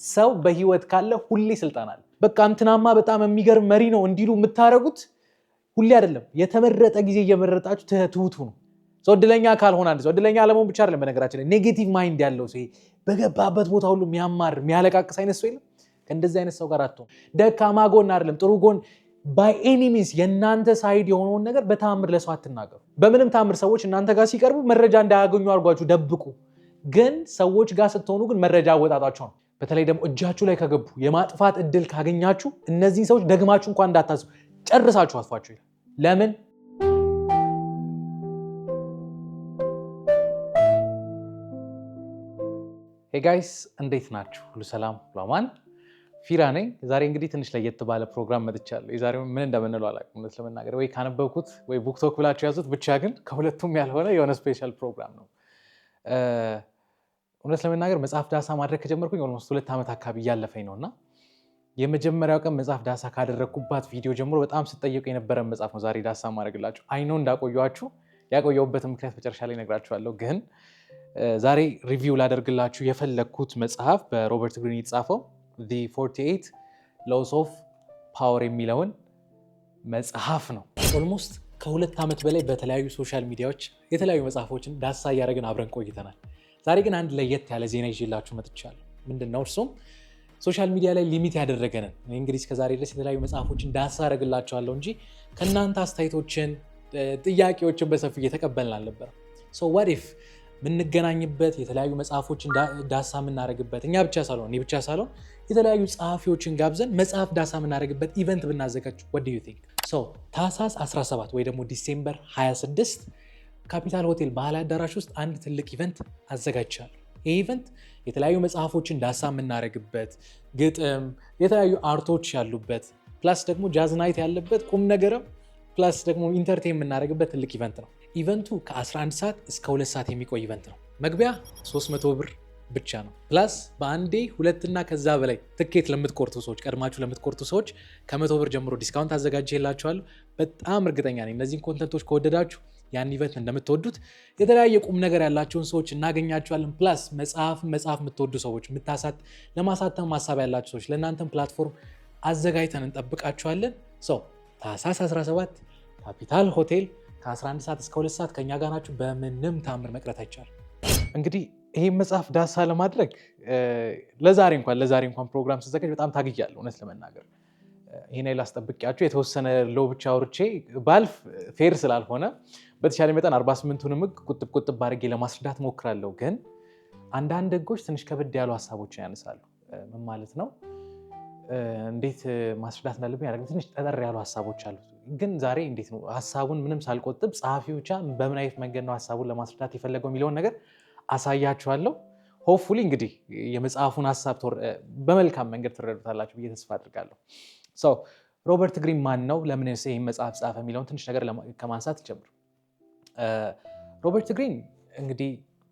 ሰው በህይወት ካለ ሁሌ ስልጣን አለ። በቃ እንትናማ በጣም የሚገርም መሪ ነው እንዲሉ የምታረጉት ሁሌ አይደለም። የተመረጠ ጊዜ እየመረጣችሁ ትሁቱ ነው። ሰው እድለኛ ካልሆነ አንድ ሰው እድለኛ አለመሆን ብቻ አይደለም። በነገራችን ላይ ኔጌቲቭ ማይንድ ያለው ሰው በገባበት ቦታ ሁሉ የሚያማር የሚያለቃቅስ አይነት ሰው የለም። ከእንደዚህ አይነት ሰው ጋር አትሆን። ደካማ ጎን አይደለም ጥሩ ጎን ባይ ኤኒ ሚንስ የእናንተ ሳይድ የሆነውን ነገር በተአምር ለሰው አትናገሩ። በምንም ተአምር ሰዎች እናንተ ጋር ሲቀርቡ መረጃ እንዳያገኙ አድርጓችሁ ደብቁ። ግን ሰዎች ጋር ስትሆኑ ግን መረጃ አወጣጣቸው ነው። በተለይ ደግሞ እጃችሁ ላይ ከገቡ የማጥፋት እድል ካገኛችሁ እነዚህን ሰዎች ደግማችሁ እንኳን እንዳታስቡ ጨርሳችሁ አጥፏቸው ይላል። ለምን? ሄይ ጋይስ እንዴት ናችሁ? ሁሉ ሰላም ሁሉ አማን? ፊራ ነኝ። ዛሬ እንግዲህ ትንሽ ለየት ባለ ፕሮግራም መጥቻለሁ። የዛሬው ምን እንደምንለው አላውቅም እውነት ለመናገር ወይ ካነበብኩት ወይ ቡክቶክ ብላችሁ ያዙት፣ ብቻ ግን ከሁለቱም ያልሆነ የሆነ ስፔሻል ፕሮግራም ነው። እውነት ለመናገር መጽሐፍ ዳሳ ማድረግ ከጀመርኩኝ ኦልሞስት 2 ዓመት አካባቢ እያለፈኝ ነው እና የመጀመሪያው ቀን መጽሐፍ ዳሳ ካደረግኩባት ቪዲዮ ጀምሮ በጣም ስጠየቁ የነበረ መጽሐፍ ነው ዛሬ ዳሳ ማድረግላችሁ። አይኖ እንዳቆየኋችሁ ያቆየሁበትን ምክንያት መጨረሻ ላይ እነግራችኋለሁ። ግን ዛሬ ሪቪው ላደርግላችሁ የፈለግኩት መጽሐፍ በሮበርት ግሪን የተጻፈው The 48 Laws of Power የሚለውን መጽሐፍ ነው። ኦልሞስት ከ2 ዓመት በላይ በተለያዩ ሶሻል ሚዲያዎች የተለያዩ መጽሐፎችን ዳሳ እያደረግን አብረን ቆይተናል። ዛሬ ግን አንድ ለየት ያለ ዜና ይዤላችሁ መጥቻለሁ። ምንድን ነው እርሱም? ሶሻል ሚዲያ ላይ ሊሚት ያደረገንን እንግዲህ እስከዛሬ ድረስ የተለያዩ መጽሐፎችን ዳሳ አደረግላችኋለሁ እንጂ ከእናንተ አስተያየቶችን፣ ጥያቄዎችን በሰፊው እየተቀበልን አልነበረም። ሶ ዋት ኢፍ የምንገናኝበት የተለያዩ መጽሐፎችን ዳሳ የምናደርግበት እኔ ብቻ ሳልሆን የተለያዩ ጸሐፊዎችን ጋብዘን መጽሐፍ ዳሳ የምናደርግበት ኢቨንት ብናዘጋጅ what do you think? ታህሳስ 17 ወይ ደግሞ ዲሴምበር 26 ካፒታል ሆቴል ባህል አዳራሽ ውስጥ አንድ ትልቅ ኢቨንት አዘጋጅቻለሁ። ይህ ኢቨንት የተለያዩ መጽሐፎችን ዳሳ የምናደርግበት፣ ግጥም፣ የተለያዩ አርቶች ያሉበት ፕላስ ደግሞ ጃዝ ናይት ያለበት ቁም ነገርም ፕላስ ደግሞ ኢንተርቴን የምናደርግበት ትልቅ ኢቨንት ነው። ኢቨንቱ ከ11 ሰዓት እስከ 2 ሰዓት የሚቆይ ኢቨንት ነው። መግቢያ 300 ብር ብቻ ነው። ፕላስ በአንዴ 2 እና ከዛ በላይ ትኬት ለምትቆርጡ ሰዎች፣ ቀድማችሁ ለምትቆርጡ ሰዎች ከ100 ብር ጀምሮ ዲስካውንት አዘጋጅላችኋለሁ። በጣም እርግጠኛ ነኝ እነዚህን ኮንተንቶች ከወደዳችሁ ያን ኢቨንት እንደምትወዱት። የተለያየ ቁም ነገር ያላቸውን ሰዎች እናገኛቸዋለን። ፕላስ መጽሐፍ የምትወዱ ሰዎች፣ ለማሳተም ማሳብ ያላቸው ሰዎች ለእናንተም ፕላትፎርም አዘጋጅተን እንጠብቃችኋለን። ታህሳስ 17 ካፒታል ሆቴል ከ11 ሰዓት እስከ 2 ሰዓት ከኛ ጋር ናችሁ። በምንም ታምር መቅረት አይቻልም። እንግዲህ ይህ መጽሐፍ ዳሳ ለማድረግ ለዛሬ እንኳን ፕሮግራም ስዘጋጅ በጣም ታግያለሁ። እውነት ለመናገር ይህን ላስጠብቂያችሁ የተወሰነ ለው ብቻ አውርቼ ባልፍ ፌር ስላልሆነ በተሻለ መጠን 48ቱንም ሕግ ቁጥብ አድርጌ ለማስረዳት ሞክራለሁ። ግን አንዳንድ ሕጎች ትንሽ ከበድ ያሉ ሀሳቦችን ያነሳሉ። ምን ማለት ነው? እንዴት ማስረዳት እንዳለብኝ ያደርግ ትንሽ ጠጠር ያሉ ሀሳቦች አሉ። ግን ዛሬ እንዴት ነው ሀሳቡን ምንም ሳልቆጥብ ጸሐፊ ብቻ በምን አይነት መንገድ ነው ሀሳቡን ለማስረዳት የፈለገው የሚለውን ነገር አሳያችኋለሁ። ሆፕፉሊ እንግዲህ የመጽሐፉን ሀሳብ በመልካም መንገድ ትረዱታላችሁ ብዬ ተስፋ አድርጋለሁ። ሮበርት ግሪን ማን ነው? ለምን ይህ መጽሐፍ ጻፈ? የሚለውን ትንሽ ነገር ከማንሳት ጀምር። ሮበርት ግሪን እንግዲህ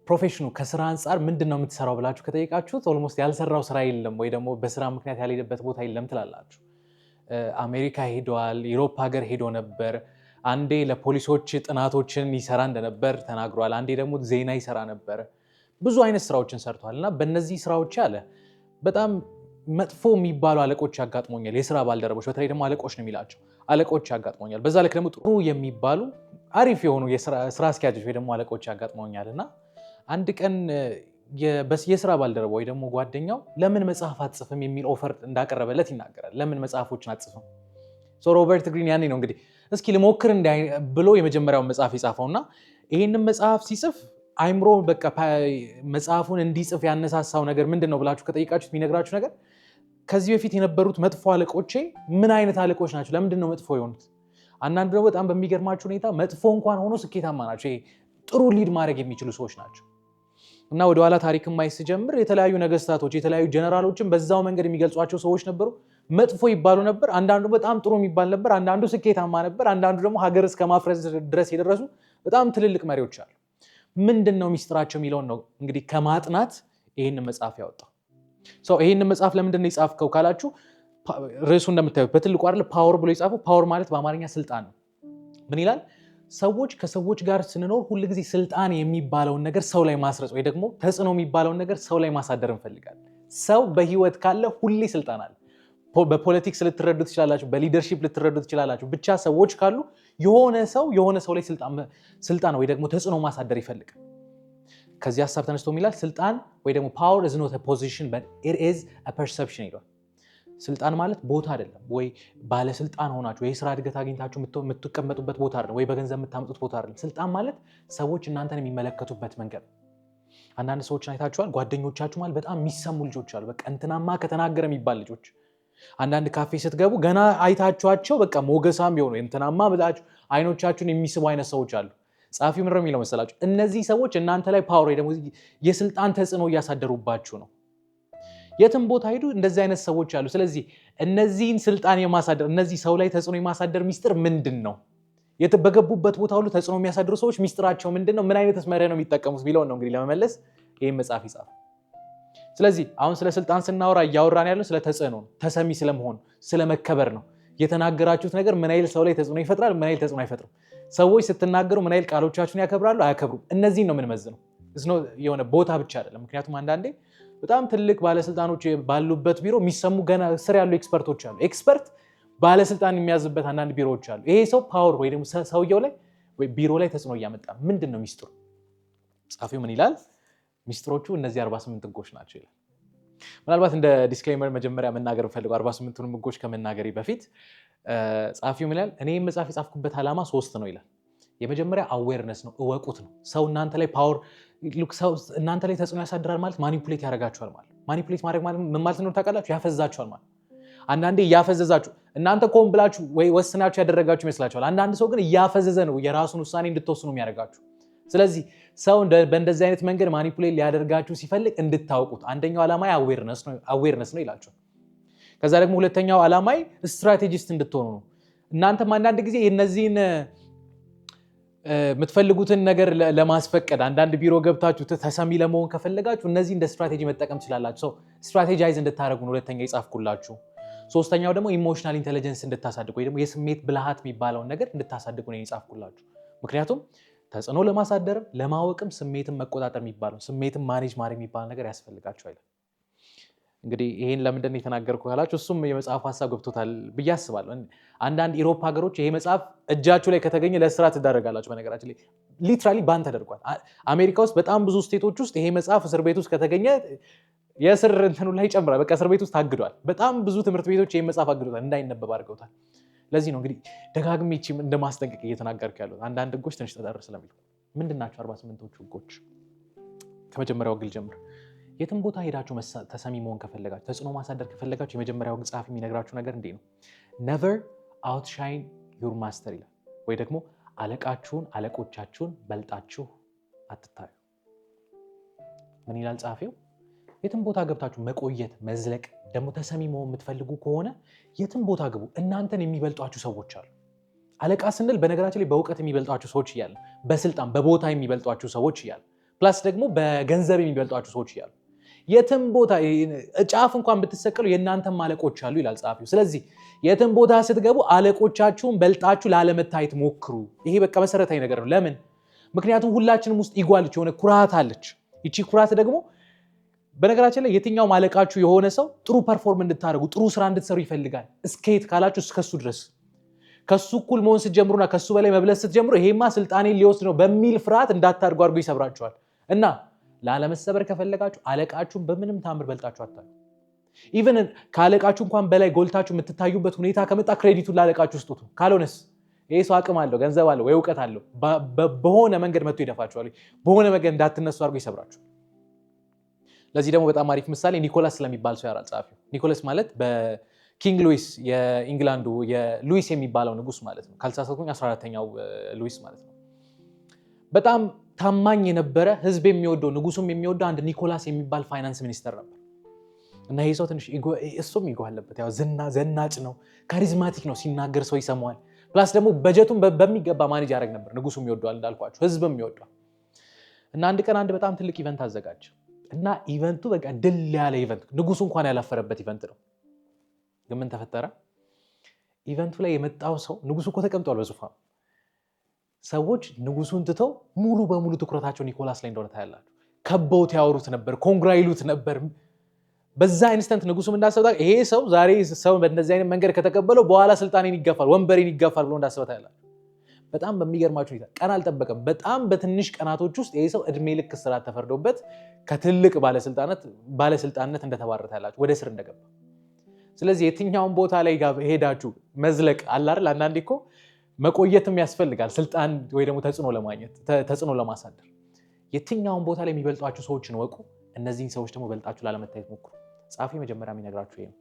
ፕሮፌሽኑ ከስራ አንጻር ምንድን ነው የምትሰራው ብላችሁ ከጠየቃችሁት ኦልሞስት ያልሰራው ስራ የለም ወይ ደግሞ በስራ ምክንያት ያልሄደበት ቦታ የለም ትላላችሁ። አሜሪካ ሄደዋል፣ ዩሮፕ ሀገር ሄዶ ነበር። አንዴ ለፖሊሶች ጥናቶችን ይሰራ እንደነበር ተናግሯል። አንዴ ደግሞ ዜና ይሰራ ነበር። ብዙ አይነት ስራዎችን ሰርቷል እና በእነዚህ ስራዎች ያለ በጣም መጥፎ የሚባሉ አለቆች ያጋጥሞኛል። የስራ ባልደረቦች፣ በተለይ ደግሞ አለቆች ነው የሚላቸው አለቆች ያጋጥሞኛል። በዛ ልክ ደግሞ ጥሩ የሚባሉ አሪፍ የሆኑ ስራ አስኪያጆች ወይ ደግሞ አለቆች ያጋጥሞኛል እና አንድ ቀን የስራ ባልደረባ ወይ ደግሞ ጓደኛው ለምን መጽሐፍ አትጽፍም የሚል ኦፈር እንዳቀረበለት ይናገራል። ለምን መጽሐፎችን አትጽፍም? ሮበርት ግሪን ያኔ ነው እንግዲህ እስኪ ልሞክር ብሎ የመጀመሪያውን መጽሐፍ የጻፈውና ይህንን መጽሐፍ ሲጽፍ አይምሮ በቃ መጽሐፉን እንዲጽፍ ያነሳሳው ነገር ምንድን ነው ብላችሁ ከጠይቃችሁት የሚነግራችሁ ነገር ከዚህ በፊት የነበሩት መጥፎ አለቆቼ ምን አይነት አለቆች ናቸው? ለምንድን ነው መጥፎ የሆኑት? አንዳንድ ደግሞ በጣም በሚገርማችሁ ሁኔታ መጥፎ እንኳን ሆኖ ስኬታማ ናቸው። ጥሩ ሊድ ማድረግ የሚችሉ ሰዎች ናቸው። እና ወደኋላ ታሪክ ማየት ስጀምር የተለያዩ ነገስታቶች፣ የተለያዩ ጀነራሎችን በዛው መንገድ የሚገልጿቸው ሰዎች ነበሩ። መጥፎ ይባሉ ነበር። አንዳንዱ በጣም ጥሩ የሚባል ነበር። አንዳንዱ ስኬታማ ነበር። አንዳንዱ ደግሞ ሀገር እስከ ማፍረስ ድረስ የደረሱ በጣም ትልልቅ መሪዎች አሉ። ምንድን ነው ሚስጥራቸው የሚለውን ነው እንግዲህ ከማጥናት ይህንን መጽሐፍ ያወጣው። ይህንን መጽሐፍ ለምንድን ነው የጻፍከው ካላችሁ ርዕሱ እንደምታዩት በትልቁ አይደል ፓወር ብሎ የጻፈው። ፓወር ማለት በአማርኛ ስልጣን ነው። ምን ይላል? ሰዎች ከሰዎች ጋር ስንኖር ሁል ጊዜ ስልጣን የሚባለውን ነገር ሰው ላይ ማስረጽ ወይ ደግሞ ተጽዕኖ የሚባለውን ነገር ሰው ላይ ማሳደር እንፈልጋለን። ሰው በህይወት ካለ ሁሌ ስልጣን አለ። በፖለቲክስ ልትረዱ ትችላላችሁ፣ በሊደርሺፕ ልትረዱ ትችላላችሁ። ብቻ ሰዎች ካሉ የሆነ ሰው ላይ ስልጣን ወይ ደግሞ ተጽዕኖ ማሳደር ይፈልጋል። ከዚህ ሀሳብ ተነስቶ የሚላል ስልጣን ወይ ደግሞ power is not a position but it is a perception ይላል። ስልጣን ማለት ቦታ አይደለም፣ ወይ ባለስልጣን ሆናችሁ ወይ ስራ እድገት አግኝታችሁ የምትቀመጡበት ቦታ አይደለም፣ ወይ በገንዘብ የምታመጡት ቦታ አይደለም። ስልጣን ማለት ሰዎች እናንተን የሚመለከቱበት መንገድ። አንዳንድ ሰዎችን አይታችኋል፣ ጓደኞቻችሁ ማለት በጣም የሚሰሙ ልጆች አሉ። በቃ እንትናማ ከተናገረ የሚባል ልጆች። አንዳንድ ካፌ ስትገቡ ገና አይታችኋቸው በቃ ሞገሳም ቢሆኑ እንትናማ ብላችሁ አይኖቻችሁን የሚስቡ አይነት ሰዎች አሉ። ጸሐፊው ምንድነው የሚለው መሰላችሁ? እነዚህ ሰዎች እናንተ ላይ ፓወር ወይ ደግሞ የስልጣን ተጽዕኖ እያሳደሩባችሁ ነው። የትም ቦታ ሄዱ እንደዚህ አይነት ሰዎች አሉ። ስለዚህ እነዚህን ስልጣን የማሳደር እነዚህ ሰው ላይ ተጽዕኖ የማሳደር ሚስጥር ምንድን ነው? በገቡበት ቦታ ሁሉ ተጽዕኖ የሚያሳድሩ ሰዎች ሚስጥራቸው ምንድን ነው? ምን አይነት መስመሪያ ነው የሚጠቀሙት ቢለውን ነው እንግዲህ ለመመለስ ይህን መጽሐፍ ይጻፍ። ስለዚህ አሁን ስለ ስልጣን ስናወራ እያወራን ያለው ስለ ተጽዕኖ ነው፣ ተሰሚ ስለመሆን፣ ስለመከበር ነው። የተናገራችሁት ነገር ምን አይነት ሰው ላይ ተጽዕኖ ይፈጥራል፣ ምን አይነት ተጽዕኖ አይፈጥርም? ሰዎች ስትናገሩ ምን አይነት ቃሎቻችሁን ያከብራሉ፣ አያከብሩም? እነዚህን ነው የምንመዝነው። የሆነ ቦታ ብቻ አይደለም። ምክንያቱም አንዳንዴ በጣም ትልቅ ባለስልጣኖች ባሉበት ቢሮ የሚሰሙ ገና ስር ያሉ ኤክስፐርቶች አሉ። ኤክስፐርት ባለስልጣን የሚያዝበት አንዳንድ ቢሮዎች አሉ። ይሄ ሰው ፓወር ወይ ደግሞ ሰውየው ላይ ወይ ቢሮ ላይ ተጽዕኖ እያመጣ ምንድን ነው ሚስጥሩ? ጸሐፊው ምን ይላል? ሚስጥሮቹ እነዚህ 48 ህጎች ናቸው ይላል። ምናልባት እንደ ዲስክሌመር መጀመሪያ መናገር ፈልገው 48ቱን ህጎች ከመናገሬ በፊት ጸሐፊው ምን ይላል? እኔ መጽሐፍ የጻፍኩበት ዓላማ 3 ነው ይላል። የመጀመሪያ አዌርነስ ነው፣ እወቁት ነው። ሰው እናንተ ላይ ፓወር እናንተ ላይ ተጽዕኖ ያሳድራል ማለት ማኒፑሌት ያደርጋችኋል ማለት። ማኒፑሌት ማድረግ ማለት ምን ማለት ነው ታውቃላችሁ? ያፈዛችኋል ማለት። አንዳንዴ እያፈዘዛችሁ እናንተ ቆም ብላችሁ ወይ ወስናችሁ ያደረጋችሁ ይመስላችኋል። አንዳንድ ሰው ግን እያፈዘዘ ነው የራሱን ውሳኔ እንድትወስኑ የሚያደርጋችሁ። ስለዚህ ሰው በእንደዚህ አይነት መንገድ ማኒፑሌት ሊያደርጋችሁ ሲፈልግ እንድታውቁት። አንደኛው ዓላማ አዌርነስ ነው ይላችኋል። ከዛ ደግሞ ሁለተኛው ዓላማ ስትራቴጂስት እንድትሆኑ ነው። እናንተም አንዳንድ ጊዜ እነዚህን የምትፈልጉትን ነገር ለማስፈቀድ አንዳንድ ቢሮ ገብታችሁ ተሰሚ ለመሆን ከፈለጋችሁ እነዚህ እንደ ስትራቴጂ መጠቀም ትችላላችሁ። ስትራቴጃይዝ እንድታደርጉ ነው ሁለተኛ የጻፍኩላችሁ። ሶስተኛው ደግሞ ኢሞሽናል ኢንቴሊጀንስ እንድታሳድጉ ወይ ደግሞ የስሜት ብልሃት የሚባለውን ነገር እንድታሳድጉ ነው የጻፍኩላችሁ። ምክንያቱም ተጽዕኖ ለማሳደርም ለማወቅም ስሜትን መቆጣጠር የሚባለው ስሜትን ማኔጅ ማድረግ የሚባል ነገር ያስፈልጋችኋል። እንግዲህ ይሄን ለምንድን ነው የተናገርኩ ካላችሁ እሱም የመጽሐፉ ሀሳብ ገብቶታል ብዬ አስባለሁ። አንዳንድ ኢሮፓ ሀገሮች ይሄ መጽሐፍ እጃችሁ ላይ ከተገኘ ለእስራት ትዳረጋላችሁ። በነገራችን ላይ ሊትራሊ ባን ተደርጓል። አሜሪካ ውስጥ በጣም ብዙ ስቴቶች ውስጥ ይሄ መጽሐፍ እስር ቤት ውስጥ ከተገኘ የእስር እንትኑ ላይ ይጨምራል። በቃ እስር ቤት ውስጥ ታግዷል። በጣም ብዙ ትምህርት ቤቶች ይሄ መጽሐፍ አግዶታል፣ እንዳይነበብ አድርገውታል። ለዚህ ነው እንግዲህ ደጋግሜ ይህቺን እንደማስጠንቀቅ እየተናገርኩ ያሉት። አንዳንድ ህጎች ትንሽ ተጠር ስለሚሉ ምንድን ናቸው 48ዎቹ ህጎች? ከመጀመሪያው ግል ጀምር። የትም ቦታ ሄዳችሁ ተሰሚ መሆን ከፈለጋችሁ፣ ተጽዕኖ ማሳደር ከፈለጋችሁ የመጀመሪያው ጸሐፊ የሚነግራችሁ ነገር እንዴ ነው? never outshine your master ይላል። ወይ ደግሞ አለቆቻችሁን በልጣችሁ አትታዩ። ምን ይላል ጸሐፊው? የትም ቦታ ገብታችሁ መቆየት፣ መዝለቅ፣ ደግሞ ተሰሚ መሆን የምትፈልጉ ከሆነ የትም ቦታ ግቡ። እናንተን የሚበልጧችሁ ሰዎች አሉ። አለቃ ስንል በነገራችን ላይ በእውቀት የሚበልጧችሁ ሰዎች እያሉ፣ በስልጣን በቦታ የሚበልጧችሁ ሰዎች እያሉ፣ ፕላስ ደግሞ በገንዘብ የሚበልጧችሁ ሰዎች እያሉ፣ የትም ቦታ ጫፍ እንኳን ብትሰቀሉ የእናንተም አለቆች አሉ ይላል ጸሐፊው። ስለዚህ የትም ቦታ ስትገቡ አለቆቻችሁን በልጣችሁ ላለመታየት ሞክሩ። ይሄ በቃ መሰረታዊ ነገር ነው። ለምን? ምክንያቱም ሁላችንም ውስጥ ይጓልች የሆነ ኩራት አለች። ይቺ ኩራት ደግሞ በነገራችን ላይ የትኛውም አለቃችሁ የሆነ ሰው ጥሩ ፐርፎርም እንድታደርጉ ጥሩ ስራ እንድትሰሩ ይፈልጋል። እስከየት ካላችሁ እስከሱ ድረስ። ከሱ እኩል መሆን ስትጀምሩና ከሱ በላይ መብለጥ ስትጀምሩ ይሄማ ስልጣኔን ሊወስድ ነው በሚል ፍርሃት እንዳታድርጉ አድርጎ ይሰብራችኋል። እና ላለመሰበር ከፈለጋችሁ አለቃችሁን በምንም ታምር በልጣችሁ አታዩ። ኢቨን ከአለቃችሁ እንኳን በላይ ጎልታችሁ የምትታዩበት ሁኔታ ከመጣ ክሬዲቱን ላለቃችሁ ስጡት። ካልሆነስ ይሄ ሰው አቅም አለው፣ ገንዘብ አለው፣ ወይ እውቀት አለው በሆነ መንገድ መጥቶ ይደፋችኋል። በሆነ መንገድ እንዳትነሱ አድርጎ ይሰብራችኋል። ለዚህ ደግሞ በጣም አሪፍ ምሳሌ ኒኮላስ ስለሚባል ሰው ያራል ጸሐፊው። ኒኮላስ ማለት በኪንግ ሉዊስ የኢንግላንዱ የሉዊስ የሚባለው ንጉስ ማለት ነው። ካልተሳሳትኩኝ 14ኛው ሉዊስ ማለት ነው። በጣም ታማኝ የነበረ ህዝብ የሚወደው ንጉሱም የሚወደው አንድ ኒኮላስ የሚባል ፋይናንስ ሚኒስተር ነበር። እና ይሄ ሰው ትንሽ እሱም ኢጎ አለበት። ያው ዘናጭ ነው፣ ካሪዝማቲክ ነው፣ ሲናገር ሰው ይሰማዋል። ፕላስ ደግሞ በጀቱን በሚገባ ማኔጅ ያደርግ ነበር። ንጉሱም ይወደዋል እንዳልኳቸው፣ ህዝብም ይወደዋል። እና አንድ ቀን አንድ በጣም ትልቅ ኢቨንት አዘጋጀ። እና ኢቨንቱ በቃ ድል ያለ ኢቨንት፣ ንጉሱ እንኳን ያላፈረበት ኢቨንት ነው። ግን ምን ተፈጠረ? ኢቨንቱ ላይ የመጣው ሰው ንጉሱ እኮ ተቀምጧል በዙፋኑ። ሰዎች ንጉሱን ትተው ሙሉ በሙሉ ትኩረታቸው ኒኮላስ ላይ እንደሆነ ታያላችሁ። ከበውት ያወሩት ነበር፣ ኮንግራ ይሉት ነበር። በዛ ኢንስተንት ንጉሱም እንዳሰበ ይሄ ሰው ዛሬ ሰው በእንደዚህ አይነት መንገድ ከተቀበለው በኋላ ስልጣኔን ይጋፋል ወንበሬን ይጋፋል ብሎ እንዳሰበ ታያላችሁ። በጣም በሚገርማችሁ ሁኔታ ቀን አልጠበቀም። በጣም በትንሽ ቀናቶች ውስጥ ይሄ ሰው እድሜ ልክ እስራት ተፈርዶበት ከትልቅ ባለስልጣንነት እንደተባረረ ታያላችሁ፣ ወደ ስር እንደገባ። ስለዚህ የትኛውን ቦታ ላይ ሄዳችሁ መዝለቅ አለ አይደል? አንዳንዴ እኮ መቆየትም ያስፈልጋል ስልጣን ወይ ደግሞ ተጽዕኖ ለማግኘት ተጽዕኖ ለማሳደር። የትኛውን ቦታ ላይ የሚበልጧችሁ ሰዎችን ወቁ፣ እነዚህን ሰዎች ደግሞ በልጣችሁ ላለመታየት ሞክሩ። ጻፊ መጀመሪያ የሚነግራችሁ ይሄ ነው።